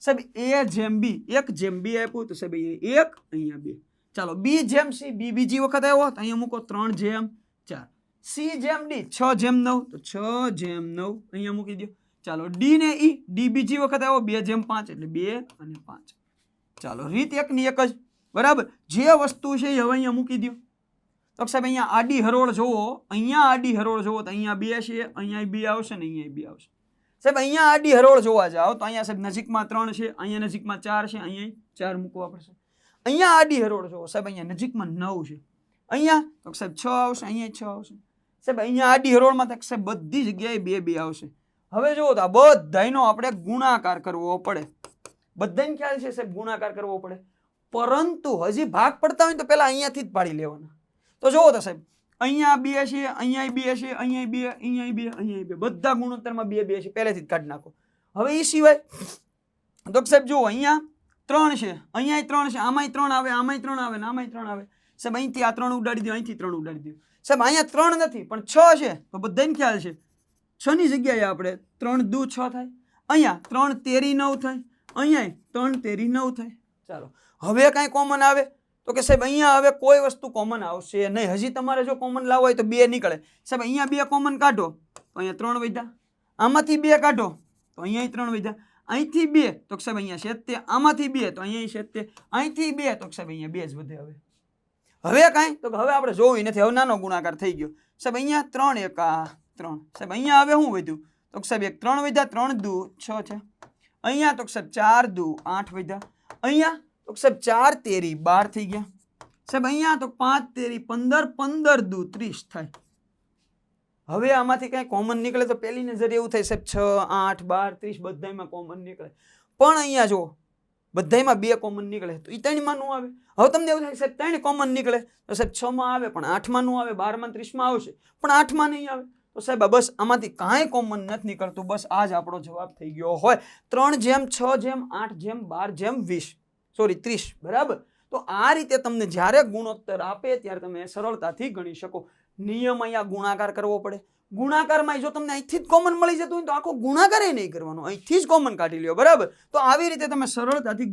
સાહેબ A/B 1/2 આપ્યું તો સાહેબ અહીંયા 1, અહીંયા 2. ચાલો, B/C B બીજી વખત આવ્યો તો અહીંયા મૂકો 3/4. C/D 6/9 તો 6/9 અહીંયા મૂકી દો. ચાલો, D ને E, D બીજી વખત આવ્યો 2/5 એટલે 2 અને 5. ચાલો, રીત એકની એક જ, બરાબર. જે વસ્તુ છે એ હવે અહીંયા મૂકી દો. તો સાહેબ અહીંયા આડી હરોળ જોવો, અહીંયા આડી હરોળ જોવો તો અહીંયા 2 છે, અહીંયા 2 આવશે ને અહીંયા 2 આવશે. સાહેબ અહીંયા આડી હરોળ જોવા જાઓ તો અહીંયા સાહેબ નજીકમાં 3 છે, અહીંયા નજીકમાં 4 છે, અહીંયા 4 મૂકવા પડશે. અહીંયા આડી હરોળ જોવો સાહેબ, અહીંયા નજીકમાં 9 છે, અહીંયા તો સાહેબ 6 આવશે, અહીંયા 6 આવશે. સાહેબ અહીંયા આડી હરોળમાં તો સાહેબ બધી જગ્યાએ 2 2 આવશે. હવે જુઓ તો આ બધાયનો આપણે ગુણાકાર કરવો પડે. બધાને ખ્યાલ છે સાહેબ ગુણાકાર કરવો પડે, પરંતુ હજી ભાગ પડતા હોય તો પહેલા અહીંયાથી જ પાડી લેવાના. તો જુઓ તો સાહેબ અહીંયા 2 છે, અહીંયા 2 છે, અહીંયા 2, અહીંયા 2, અહીંયા 2, બધા ગુણોત્તરમાં 2 2 છે, પહેલેથી જ કાઢી નાખો. હવે એ સિવાય તો સાહેબ જુઓ અહીંયા 3 છે, અહીંયા 3 છે, આમાંય 3 આવે, આમાંય 3 આવે ને આમાંય 3 આવે. સાહેબ અહીંથી આ 3 ઉડાડી દો, અહીંથી 3 ઉડાડી દો. સાહેબ અહીંયા 3 નથી પણ 6 છે, તો બધાને ખ્યાલ છે 6 ની જગ્યાએ આપણે 3 દુ 6 થાય, અહીંયા 3 તેરી 9 થાય, અહીંયા 3 તેરી 9 થાય. ચાલો, હવે કાંઈ કોમન આવે તો કે સાહેબ અહીંયા હવે કોઈ વસ્તુ કોમન આવશે નહીં. હજી તમારે જો કોમન લાવવો હોય તો 2 નીકળે. સાહેબ અહીંયા 2 કોમન કાઢો તો અહીંયા 3 વધ્યા, આમાંથી 2 કાઢો તો અહીંયા 3 વધ્યા, અહીંથી 2 તો સાહેબ અહીંયા 7, આમાંથી 2 તો અહીંયા 7, અહીંથી 2 તો સાહેબ અહીંયા 2 જ વધે. હવે કાંઈ તો હવે આપણે જોવું નથી, હવે નાનો ગુણાકાર થઈ ગયો. સાહેબ અહીંયા 3 1 3, સાહેબ અહીંયા હવે શું વધ્યું તો સાહેબ 3 વધ્યા, 3 દુ 6 છે, અહીંયા તો સાહેબ 4 દુ 8 વધ્યા, અહીંયા તો સાહેબ 4 તેરી 12 થઈ ગયા. સાહેબ અહીંયા તો 5 તેરી 15, 15 દુ 30 થાય. હવે આમાંથી કઈ કોમન નીકળે તો પહેલી નજરે એવું થાય સાહેબ 6 8 12 30 બધાયમાં કોમન નીકળે, પણ અહીંયા જો બધાયમાં 2 કોમન નીકળે તો એ 3 માં નું આવે. હવે તમને એવું થાય સાહેબ 3 કોમન નીકળે તો સાહેબ 6 માં આવે, પણ 8 માં નું આવે, 12 માં 30 માં આવશે, પણ 8 માં નહીં આવે. તો સાહેબ બસ આમાંથી કાંઈ કોમન નથી નીકળતું, બસ આ જ આપણો જવાબ થઈ ગયો હોય. 3/6/8/12/20 સોરી 30, બરાબર. તો આ રીતે તમને જ્યારે ગુણોત્તર આપે ત્યારે તમે સરળતાથી ગણી શકો. નિયમ અહીંયા ગુણાકાર કરવો પડે. ગુણાકારમાં જો તમને અહીંથી જ કોમન મળી જતું હોય તો આખો ગુણાકાર નહીં કરવાનો, અહીંથી જ કોમન કાઢી લ્યો, બરાબર. તો આવી રીતે તમે સરળતાથી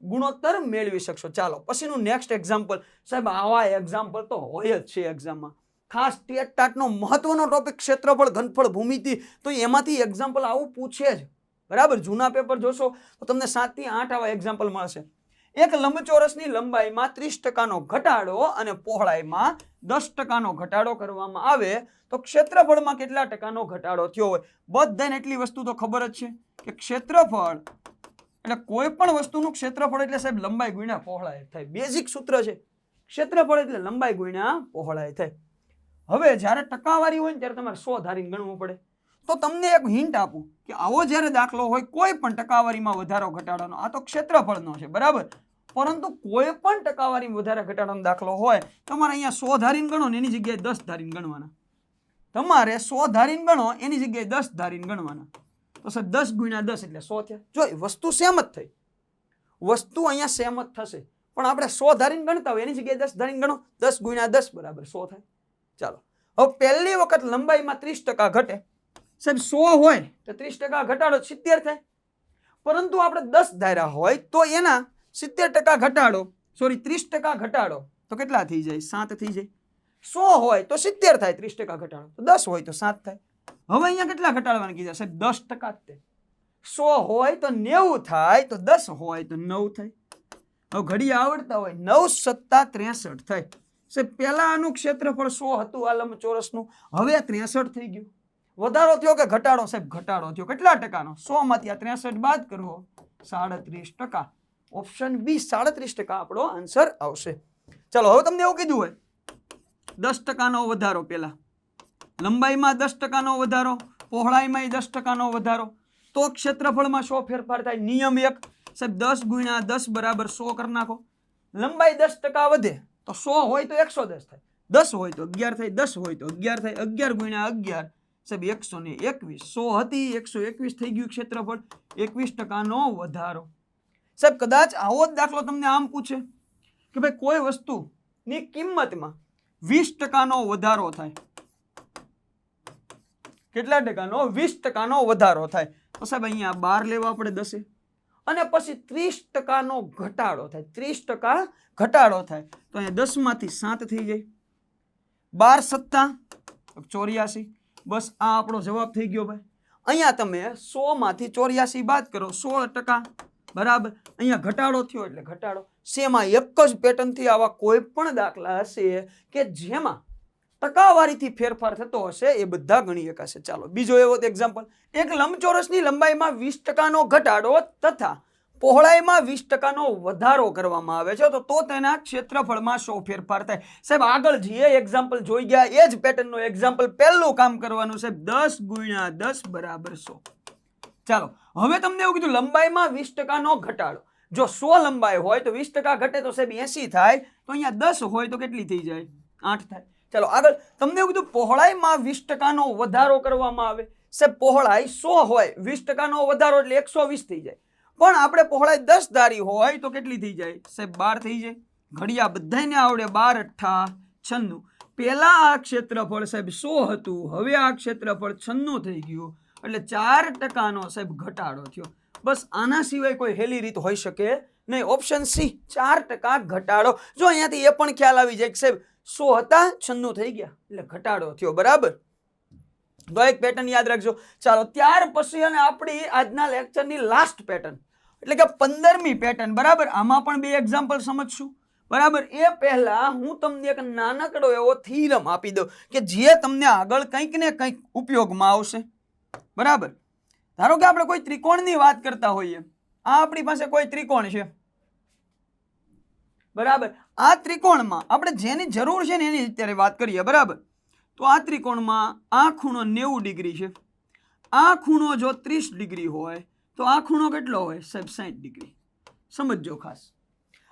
ગુણોત્તર મેળવી શકશો. ચાલો પછીનું નેક્સ્ટ એક્ઝામ્પલ. સાહેબ આવા એક્ઝામ્પલ તો હોય જ છે એક્ઝામમાં. ખાસ ટેટ ટાટનો મહત્વનો ટોપિક ક્ષેત્રફળ ઘનફળ ભૂમિતિ, તો એમાંથી એક્ઝામ્પલ આવું પૂછે જ, બરાબર. જૂના પેપર જોશો તો તમને 7 થી 8 આવા એક્ઝામ્પલ મળશે. એક લંબચોરસની લંબાઈમાં 30% ઘટાડો અને પહોળાઈમાં 10% ઘટાડો કરવામાં આવે તો ક્ષેત્રફળમાં કેટલા ટકાનો ઘટાડો થયો હોય? બધાને એટલી વસ્તુ તો ખબર જ છે કે ક્ષેત્રફળ એટલે કોઈ પણ વસ્તુનું ક્ષેત્રફળ એટલે સાહેબ લંબાઈ ગુણ્યા પહોળાઈ થાય. બેઝિક સૂત્ર છે, ક્ષેત્રફળ એટલે લંબાઈ ગુણ્યા પહોળાઈ થાય. હવે જ્યારે ટકાવારી હોય ને ત્યારે તમારે 100 ધારીને ગણવું પડે. તો તમને એક હિન્ટ આપું કે આવો જ્યારે દાખલો હોય કોઈ પણ ટકાવારીમાં વધારો ઘટાડોનો, આ તો ક્ષેત્રફળનો છે, બરાબર. પરંતુ કોઈ પણ ટકાવારીમાં વધારે ઘટાડોનો દાખલો હોય તમારે અહીંયા 100 ધારીને ગણો ને એની જગ્યાએ 10 ધારીને ગણવાના. તમારે 100 ધારીને ગણો એની જગ્યાએ 10 ધારીને ગણવાના. તો સાહેબ 10 ગુણ્યા 10 એટલે 100 થયા. જો વસ્તુ સેમ જ થઈ, વસ્તુ અહીંયા સેમ જ થશે, પણ આપણે 100 ધારીને ગણતા હોય એની જગ્યાએ 10 ધારીને ગણો, 10 ગુણ્યા 10 બરાબર 100 થાય. ચાલો હવે પહેલી વખત લંબાઈમાં 30% ઘટે. સાહેબ 100 હોય તો 30% ઘટાડો 70 થાય, પરંતુ આપણે 10 ધાર્યા હોય તો એના 70% ઘટાડો સોરી 30% ઘટાડો તો કેટલા થઈ જાય? 7 થઈ જાય. 100 હોય તો 70 થાય, 30% ઘટાડો તો 10 હોય તો 7 થાય. હવે અહીંયા કેટલા ઘટાડવાના કીધા સાહેબ? 10% જ. 100 હોય તો 90 થાય, તો 10 હોય તો 9 થાય. હવે ઘડી આવડતા હોય 9 સત્તા 63 થાય સાહેબ પહેલા આનું ક્ષેત્રફળ 100 હતું આ લંબચોરસનું હવે 63 થઈ ગયું વધારો થયો કે ઘટાડો સાહેબ ઘટાડો થયો કેટલા ટકાનો 100 માંથી આ 63 બાદ કરવો 37%. ઓપ્શન બી 37% આપણો આન્સર આવશે. ચાલો હવે તમને એવું કીધું હોય 10% વધારો પેલા લંબાઈમાં 10% વધારો પહોળાઈમાં 10% વધારો તો ક્ષેત્રફળમાં 100 ફેરફાર થાય. નિયમ 1 સાહેબ 10 ગુણ્યા 10 બરાબર 100 કરી નાખો. લંબાઈ 10% વધે તો 100 હોય તો 110 થાય 10 હોય તો 11 થાય 10 હોય તો 11 થાય 11 ગુણ્યા 11 સાહેબ 121 100 હતી 121 થઈ ગયું ક્ષેત્રફળ 21%નો વધારો. સાહેબ કદાચ આવો જ દાખલો તમને આમ પૂછે કે ભાઈ કોઈ વસ્તુની કિંમતમાં 20%નો વધારો થાય કેટલા ટકાનો 20%નો વધારો થાય તો સાહેબ અહીંયા 12 લેવા પડે 10 અને પછી 30%નો ઘટાડો થાય 30% ઘટાડો થાય તો અહીંયા 10 માંથી 7 થઈ જાય 12 સત્તા 84 બસ આ આપણો જવાબ થઈ ગયો ભાઈ. અહીંયા તમે 100 માંથી 84 બાદ કરો 16% બરાબર અહીંયા ઘટાડો થયો એટલે ઘટાડો. સેમાં એક જ પેટર્નથી આવા કોઈ પણ દાખલા હશે કે જેમાં ટકાવારીથી ફેરફાર થતો હશે એ બધા ગણી શકાશે. ચાલો બીજો એવો એક્ઝામ્પલ એક લંબચોરસની લંબાઈમાં 20%નો ઘટાડો તથા પહોળાઈમાં 20%નો વધારો કરવામાં આવે છે તો તેના ક્ષેત્રફળમાં 100 ફેરફાર થાય. સાહેબ આગળ જે એક્ઝામ્પલ જોઈ ગયા એ જ પેટર્નનો એક્ઝામ્પલ પહેલું કામ કરવાનું સાહેબ 10 ગુણ્યા 10 બરાબર 100. ચાલો હવે તમને એવું કીધું લંબાઈમાં 20%નો ઘટાડો જો 100 લંબાઈ હોય તો 20% ઘટે તો સાહેબ 80 થાય તો અહીંયા 10 હોય તો કેટલી થઈ જાય 8 થાય. ચાલો આગળ તમને એવું કીધું પહોળાઈમાં 20%નો વધારો કરવામાં આવે સાહેબ પહોળાઈ 100 હોય 20%નો વધારો એટલે 120 થઈ જાય પણ આપણે પહોળાઈ 10 ધારી હોય તો કેટલી થઈ જાય સાહેબ 12 થઈ જાય. ઘડિયા બધાને આવડે 12 8 96 પહેલા આ ક્ષેત્રફળ સાહેબ 100 હતું હવે આ ક્ષેત્રફળ 96 થઈ ગયું એટલે 4%નો સાહેબ ઘટાડો થયો. બસ આના સિવાય કોઈ હેલી રીત હોઈ શકે નહીં. ઓપ્શન સી 4% ઘટાડો. જો અહીંયાથી એ પણ ખ્યાલ આવી જાય કે સાહેબ 100 હતા 96 થઈ ગયા એટલે ઘટાડો થયો બરાબર. તો એક પેટર્ન યાદ રાખજો. ચાલો ત્યાર પછી અને આપણી આજના લેક્ચરની લાસ્ટ પેટર્ન એટલે કે 15મી પેટર્ન બરાબર. આમાં પણ બે એક્ઝામ્પલ સમજશું બરાબર. એ પહેલા હું તમને એક નાનકડો એવો થિયરમ આપી દઉં કે જે તમને આગળ કંઈક ને કંઈક ઉપયોગમાં આવશે બરાબર. ધારો કે આપણે કોઈ ત્રિકોણની વાત કરતા હોઈએ આ આપણી પાસે કોઈ ત્રિકોણ છે બરાબર. આ ત્રિકોણમાં આપણે જેની જરૂર છે ને એની અત્યારે વાત કરીએ બરાબર. તો આ ત્રિકોણમાં આ ખૂણો 90 ડિગ્રી છે આ ખૂણો જો 30 ડિગ્રી હોય તો આ ખૂણો કેટલો હોય સાહેબ 60 ડિગ્રી. સમજજો ખાસ.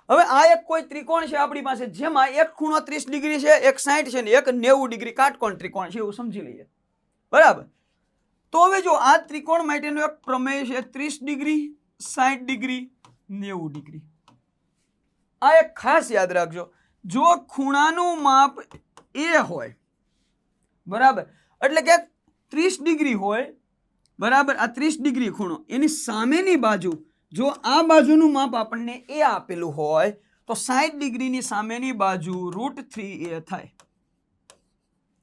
હવે આ એક કોઈ ત્રિકોણ છે આપણી પાસે જેમાં એક ખૂણો 30 ડિગ્રી છે એક 60 છે ને એક 90 ડિગ્રી કાટકોણ ત્રિકોણ છે એવું સમજી લઈએ બરાબર. તો હવે જો આ ત્રિકોણ માટેનો એક પ્રમેય છે 30 ડિગ્રી 60 ડિગ્રી 90 ડિગ્રી. આ એક ખાસ યાદ રાખજો જો ખૂણાનું માપ એ હોય બરાબર એટલે કે 30 ડિગ્રી હોય બરાબર. આ 30 ડિગ્રી ખૂણો એની સામેની બાજુ જો આ બાજુનું માપ આપણને એ આપેલું હોય તો 60 ડિગ્રીની સામેની બાજુ √3a થાય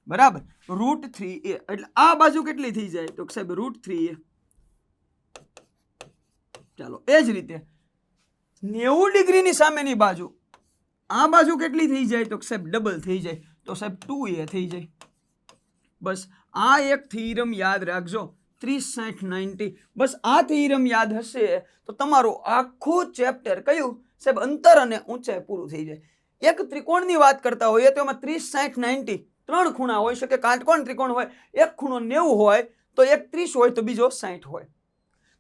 બરાબર. √3a એટલે આ બાજુ કેટલી થઈ જાય તો સાહેબ √3a. ચાલો એ જ રીતે 90 ડિગ્રીની સામેની બાજુ આ બાજુ કેટલી થઈ જાય તો સાહેબ ડબલ થઈ જાય તો સાહેબ 2a થઈ જાય. બસ આ એક થિયરમ યાદ રાખજો 30 60 90. બસ આ થિયરમ યાદ હશે તો તમારું આખું ચેપ્ટર કયું સાહેબ અંતર અને ઊંચાઈ પૂરું થઈ જાય. એક ત્રિકોણની વાત કરતા હોઈએ તો એમાં 30 60 90 ત્રણ ખૂણા હોઈ શકે. કાટકોણ ત્રિકોણ હોય એક ખૂણો 90 હોય તો એક 30 હોય તો બીજો 60 હોય.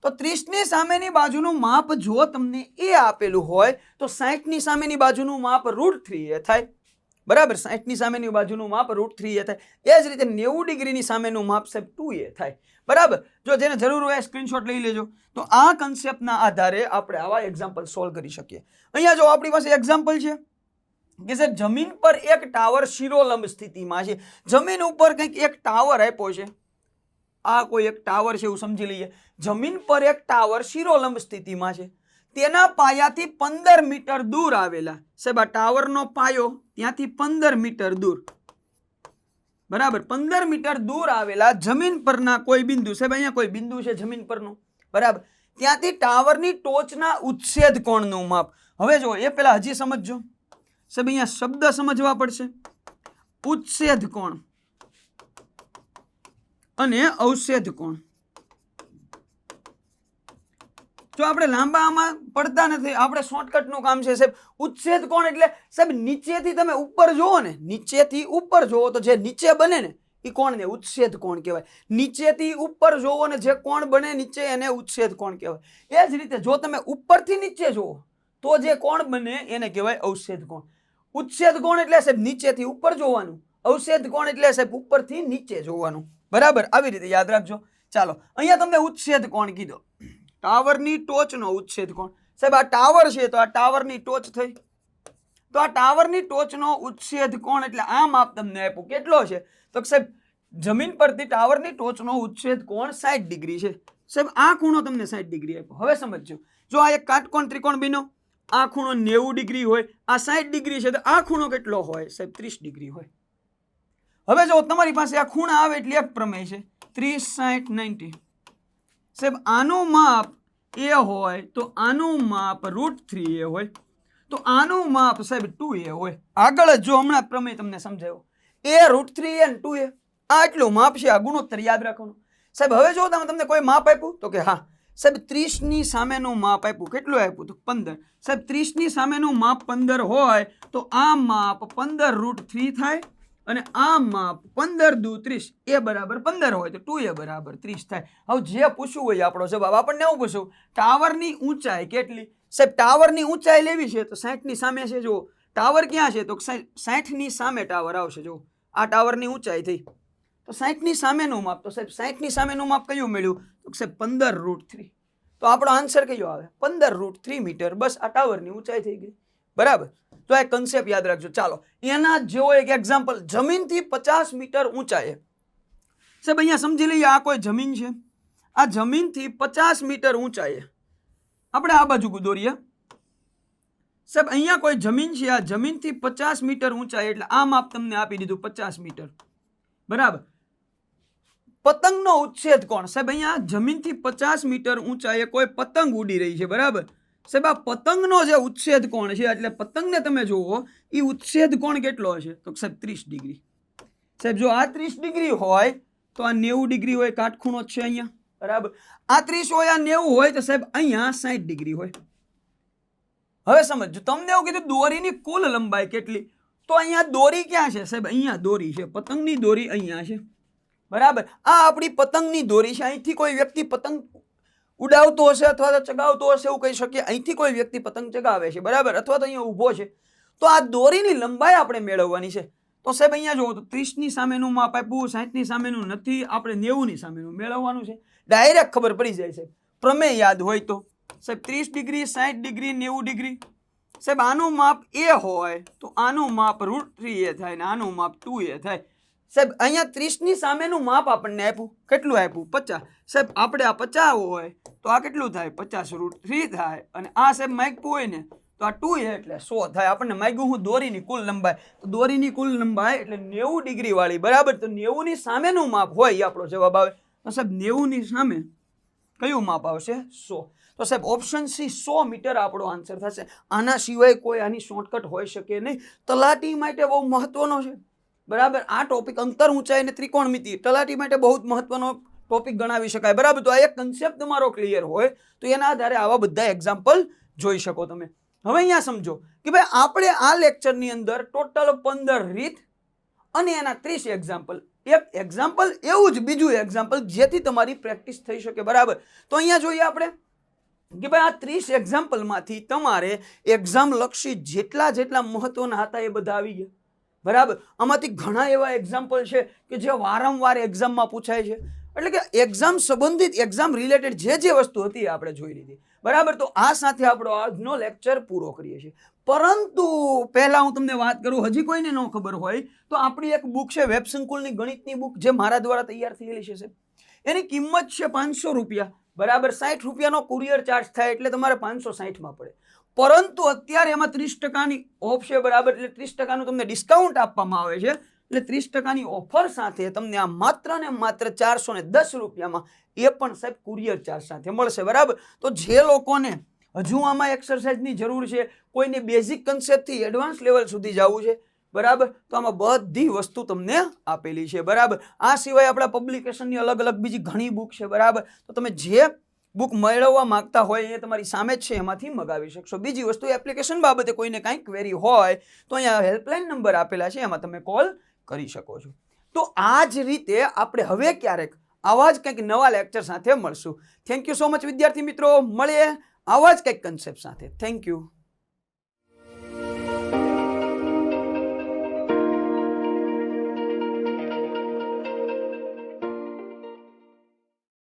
તો 30ની સામેની બાજુનું માપ જો તમને એ આપેલું હોય તો 60ની સામેની બાજુનું માપ √3a થાય બરાબર. 60ની સામેની બાજુનું માપ √3a થાય. એ જ રીતે 90 ડિગ્રીની સામેનું માપ સાહેબ 2a થાય બરાબર. જો જેને જરૂર હોય સ્ક્રીનશોટ લઈ લેજો. તો આ કન્સેપ્ટના આધારે આપણે આવા એક્ઝામ્પલ સોલ્વ કરી શકીએ. અહીંયા જો આપણી પાસે એક્ઝામ્પલ છે કે સાહેબ જમીન પર એક ટાવર શિરોલંબ સ્થિતિમાં છે. જમીન ઉપર કંઈક એક ટાવર આપ્યો છે આ કોઈ એક ટાવર છે એવું સમજી લઈએ. જમીન પર એક ટાવર શિરોલંબ સ્થિતિમાં છે તેના પાયાથી 15 મીટર દૂર આવેલા સાહેબ આ ટાવરનો પાયો ત્યાંથી 15 મીટર દૂર બરાબર 15 મીટર દૂર આવેલા જમીન પરના કોઈ બિંદુ સાહેબ અહીંયા કોઈ બિંદુ છે જમીન પરનું બરાબર ત્યાંથી ટાવરની ટોચના ઉચ્છેદ કોણનું માપ હવે જો એ પહેલા હજી સમજજો સાહેબ, અહીંયા શબ્દ સમજવા પડશે. ઉચ્છેદ કોણ અને અવક્ષેદ કોણ. જો આપણે લાંબા આમાં પડતા નથી, આપણે શોર્ટકટ નું કામ છે સાહેબ. ઉચ્છેદ કોણ એટલે સાહેબ નીચેથી તમે ઉપર જોવો ને, નીચેથી ઉપર જોવો તો જે નીચે બને ને એ કોણ ને ઉચ્છેદ કોણ કહેવાય. નીચેથી ઉપર જોવો ને જે કોણ બને નીચે એને ઉચ્છેદ કોણ કહેવાય. એ જ રીતે જો તમે ઉપરથી નીચે જોવો તો જે કોણ બને એને કહેવાય અવક્ષેદ કોણ. ઉચ્છેદ કોણ એટલે સાહેબ નીચેથી ઉપર જોવાનું, અવક્ષેદ કોણ એટલે સાહેબ ઉપરથી નીચે જોવાનું. બરાબર, આવી રીતે યાદ રાખજો. ચાલો અહીંયા તમને ઉચ્છેદ કોણ કીધો, ટાવરની ટોચનો ઉચ્છેદ કોણ. સાહેબ આ ટાવર છે તો આ ટાવરની ટોચ થઈ, તો આ ટાવરની ટોચનો ઉચ્છેદ કોણ એટલે આ માપ તમને આપ્યું. કેટલો છે તો સાહેબ જમીન પરથી ટાવરની ટોચનો ઉચ્છેદ કોણ 60 ડિગ્રી છે. સાહેબ આ ખૂણો તમને 60 ડિગ્રી આપ્યો. હવે સમજજો, જો આ એક કાટકોણ ત્રિકોણ બન્યો, આ ખૂણો 90 ડિગ્રી હોય, આ 60 ડિગ્રી છે તો આ ખૂણો કેટલો હોય સાહેબ 30 ડિગ્રી હોય. હવે જો તમારી પાસે આ ખૂણા આવે એટલે એક પ્રમેય છે 30 60 90. સાહેબ આનું માપ એ હોય તો આનું માપ √3a હોય, તો આનું માપ સાહેબ 2a હોય. આગળ જ જો હમણાં પ્રમેય તમને સમજાયો, a √3a અને 2a આ એટલું માપ છે. આ ગુણોત્તર યાદ રાખવાનું સાહેબ. હવે જો તમને કોઈ માપ આપ્યું તો કે હા સાહેબ 30 ની સામેનું માપ આપ્યું, કેટલું આપ્યું તો 15. સાહેબ 30 ની સામેનું માપ 15 હોય તો આ માપ 15 √3 થાય અને આ માપ 15 દુ 30 એ બરાબર 15 હોય તો 2a બરાબર 30 થાય. હવે જે પૂછવું હોય આપણો જવાબ આપણને એવું પૂછવું, ટાવરની ઊંચાઈ કેટલી. સાહેબ ટાવરની ઊંચાઈ લેવી છે તો 60 ની સામે છે. જો ટાવર ક્યાં છે તો 60 ની સામે ટાવર આવશે. જો આ ટાવરની ઊંચાઈ થઈ તો 60 ની સામેનું માપ, તો સાહેબ 60 ની સામેનું માપ કયું મળ્યું તો સાહેબ 15 √3. તો આપણો આન્સર કયો આવે 15 √3 મીટર. બસ આ ટાવરની ઊંચાઈ થઈ ગઈ. બરાબર, તો આ કન્સેપ્ટ યાદ રાખજો. ચાલો એના જેવો એક એક્ઝામ્પલ, જમીનથી 50 મીટર ઊંચાઈએ. સાહેબ અહીંયા સમજી લઈએ આ કોઈ જમીન છે, આ જમીનથી 50 મીટર ઊંચાઈએ આપણે આ બાજુ દોરીએ. સાહેબ અહીંયા કોઈ જમીન છે, આ જમીનથી 50 મીટર ઊંચાઈ એટલે આ માપ તમને આપી દીધું 50 મીટર. બરાબર, પતંગનો ઉચ્છેદ કોણ. સાહેબ અહીંયા જમીનથી 50 મીટર ઊંચાઈએ કોઈ પતંગ ઉડી રહી છે. બરાબર સાહેબ, આ પતંગનો જે ઉચ્છેદ કોણ છે એટલે પતંગને તમે જુઓ એ ઉચ્છેદ કોણ કેટલો હશે તો સાહેબ 30 ડિગ્રી. સાહેબ જો આ 30 ડિગ્રી હોય તો આ 90 ડિગ્રી હોય, કાટખૂણો છે અહીંયા. બરાબર, આ 30 હોય આ 90 હોય તો સાહેબ અહીંયા 60 ડિગ્રી હોય. હવે સમજો, તમને એવું કીધું દોરીની કુલ લંબાઈ કેટલી, તો અહીંયા દોરી ક્યાં છે સાહેબ, અહીંયા દોરી છે, પતંગની દોરી અહીંયા છે. બરાબર, આ આપણી પતંગની દોરી છે. અહીંથી કોઈ વ્યક્તિ પતંગ ઉડાવતો હશે અથવા તો ચગાવતો હશે એવું કહી શકીએ. અહીંથી કોઈ વ્યક્તિ પતંગ ચગાવે છે. બરાબર, અથવા તો અહીંયા ઊભો છે. તો આ દોરીની લંબાઈ આપણે મેળવવાની છે. તો સાહેબ અહીંયા જુઓ તો 30 ની સામેનું માપ આપ્યું, 60 ની સામેનું નથી, આપણે 90 ની સામેનું મેળવવાનું છે. ડાયરેક્ટ ખબર પડી જાય છે પ્રમેય યાદ હોય તો. સાહેબ 30 ડિગ્રી 60 ડિગ્રી 90 ડિગ્રી. સાહેબ આનું માપ a હોય તો આનું માપ √3a થાય ને આનું માપ 2a થાય. સાહેબ અહીંયા 30 ની સામેનું માપ આપણને આપ્યું, કેટલું આપ્યું 50. સાહેબ આપણે આ 50 હોય તો આ કેટલું થાય 50 √3 થાય અને આ સાહેબ માગ્યું હોય ને તો આ 2a એટલે 100 થાય. આપણને માગ્યું હું દોરીની કુલ લંબાઈ, તો દોરીની કુલ લંબાઈ એટલે 90 ડિગ્રી વાળી. બરાબર, તો 90 ની સામેનું માપ હોય એ આપણો જવાબ આવે. તો સાહેબ 90 ની સામે કયું માપ આવશે 100. તો સાહેબ ઓપ્શન સી 100 મીટર આપણો આન્સર થશે. આના સિવાય કોઈ આની શોર્ટકટ હોઈ શકે નહીં. તલાટી માટે બહુ મહત્વનો છે. બરાબર, આ ટોપિક અંતર ઊંચાઈ અને ત્રિકોણમિતિ તલાટી માટે બહુ જ મહત્વનો ટોપિક ગણાવી શકાય. બરાબર, તો આ એક કન્સેપ્ટ તમારો ક્લિયર હોય તો એના આધારે આવા બધા એક્ઝામ્પલ જોઈ શકો તમે. હવે અહીંયા સમજો કે ભાઈ આપણે આ લેક્ચરની અંદર ટોટલ 15 રીત અને એના 30 એક્ઝામ્પલ, એક એક્ઝામ્પલ એવું જ બીજું એક્ઝામ્પલ જેથી તમારી પ્રેક્ટિસ થઈ શકે. બરાબર, તો અહીંયા જોઈએ આપણે કે ભાઈ આ 30 એક્ઝામ્પલમાંથી તમારે એક્ઝામ લક્ષી જેટલા મહત્વના હતા એ બધા આવી ગયા. બરાબર, આમાંથી ઘણા એવા એક્ઝામ્પલ છે કે જે વારંવાર એક્ઝામમાં પૂછાય છે. એટલે કે એક્ઝામ સંબંધિત, એક્ઝામ રિલેટેડ જે વસ્તુ હતી આપણે જોઈ લીધી. બરાબર, તો આ સાથે આપણો આજનો લેક્ચર પૂરો કરીએ છીએ. પરંતુ પહેલા હું તમને વાત કરું, હજી કોઈને ન ખબર હોય તો આપણી એક બુક છે વેબ સંકુલની ગણિતની બુક, જે મારા દ્વારા તૈયાર થયેલી છે. એની કિંમત છે 500 રૂપિયા. બરાબર, 60 રૂપિયાનો કુરિયર ચાર્જ થાય એટલે તમારે 560માં પડે. પરંતુ અત્યારે એમાં 30% ઓફ છે. બરાબર, એટલે 30% તમને ડિસ્કાઉન્ટ આપવામાં આવે છે. એટલે 30% ઓફર સાથે તમને આ માત્ર ને માત્ર 410 રૂપિયામાં એ પણ સાહેબ કુરિયર ચાર્જ સાથે મળશે. બરાબર, તો જે લોકોને હજુ આમાં એક્સરસાઇઝની જરૂર છે, કોઈને બેઝિક કન્સેપ્ટથી એડવાન્સ લેવલ સુધી જવું છે, બરાબર, તો આમાં બધી વસ્તુ તમને આપેલી છે, બરાબર. આ સિવાય આપણા પબ્લિકેશનની અલગ અલગ બીજી ઘણી બુક છે, બરાબર. તો તમે જે બુક મેળવવા માંગતા હોય એ તમારી સામે જ છે, એમાંથી મગાવી શકશો. બીજી વસ્તુ, એપ્લિકેશન બાબતે કોઈને કાંઈ ક્વેરી હોય તો અહીંયા હેલ્પલાઇન નંબર આપેલા છે, એમાં તમે કોલ કરી શકો છો. તો આ જ રીતે આપણે હવે ક્યારેક આવા જ કંઈક નવા લેક્ચર સાથે મળશું. થેન્ક યુ સો મચ વિદ્યાર્થી મિત્રો. મળીએ આવા જ કંઈક કન્સેપ્ટ સાથે. Thank you.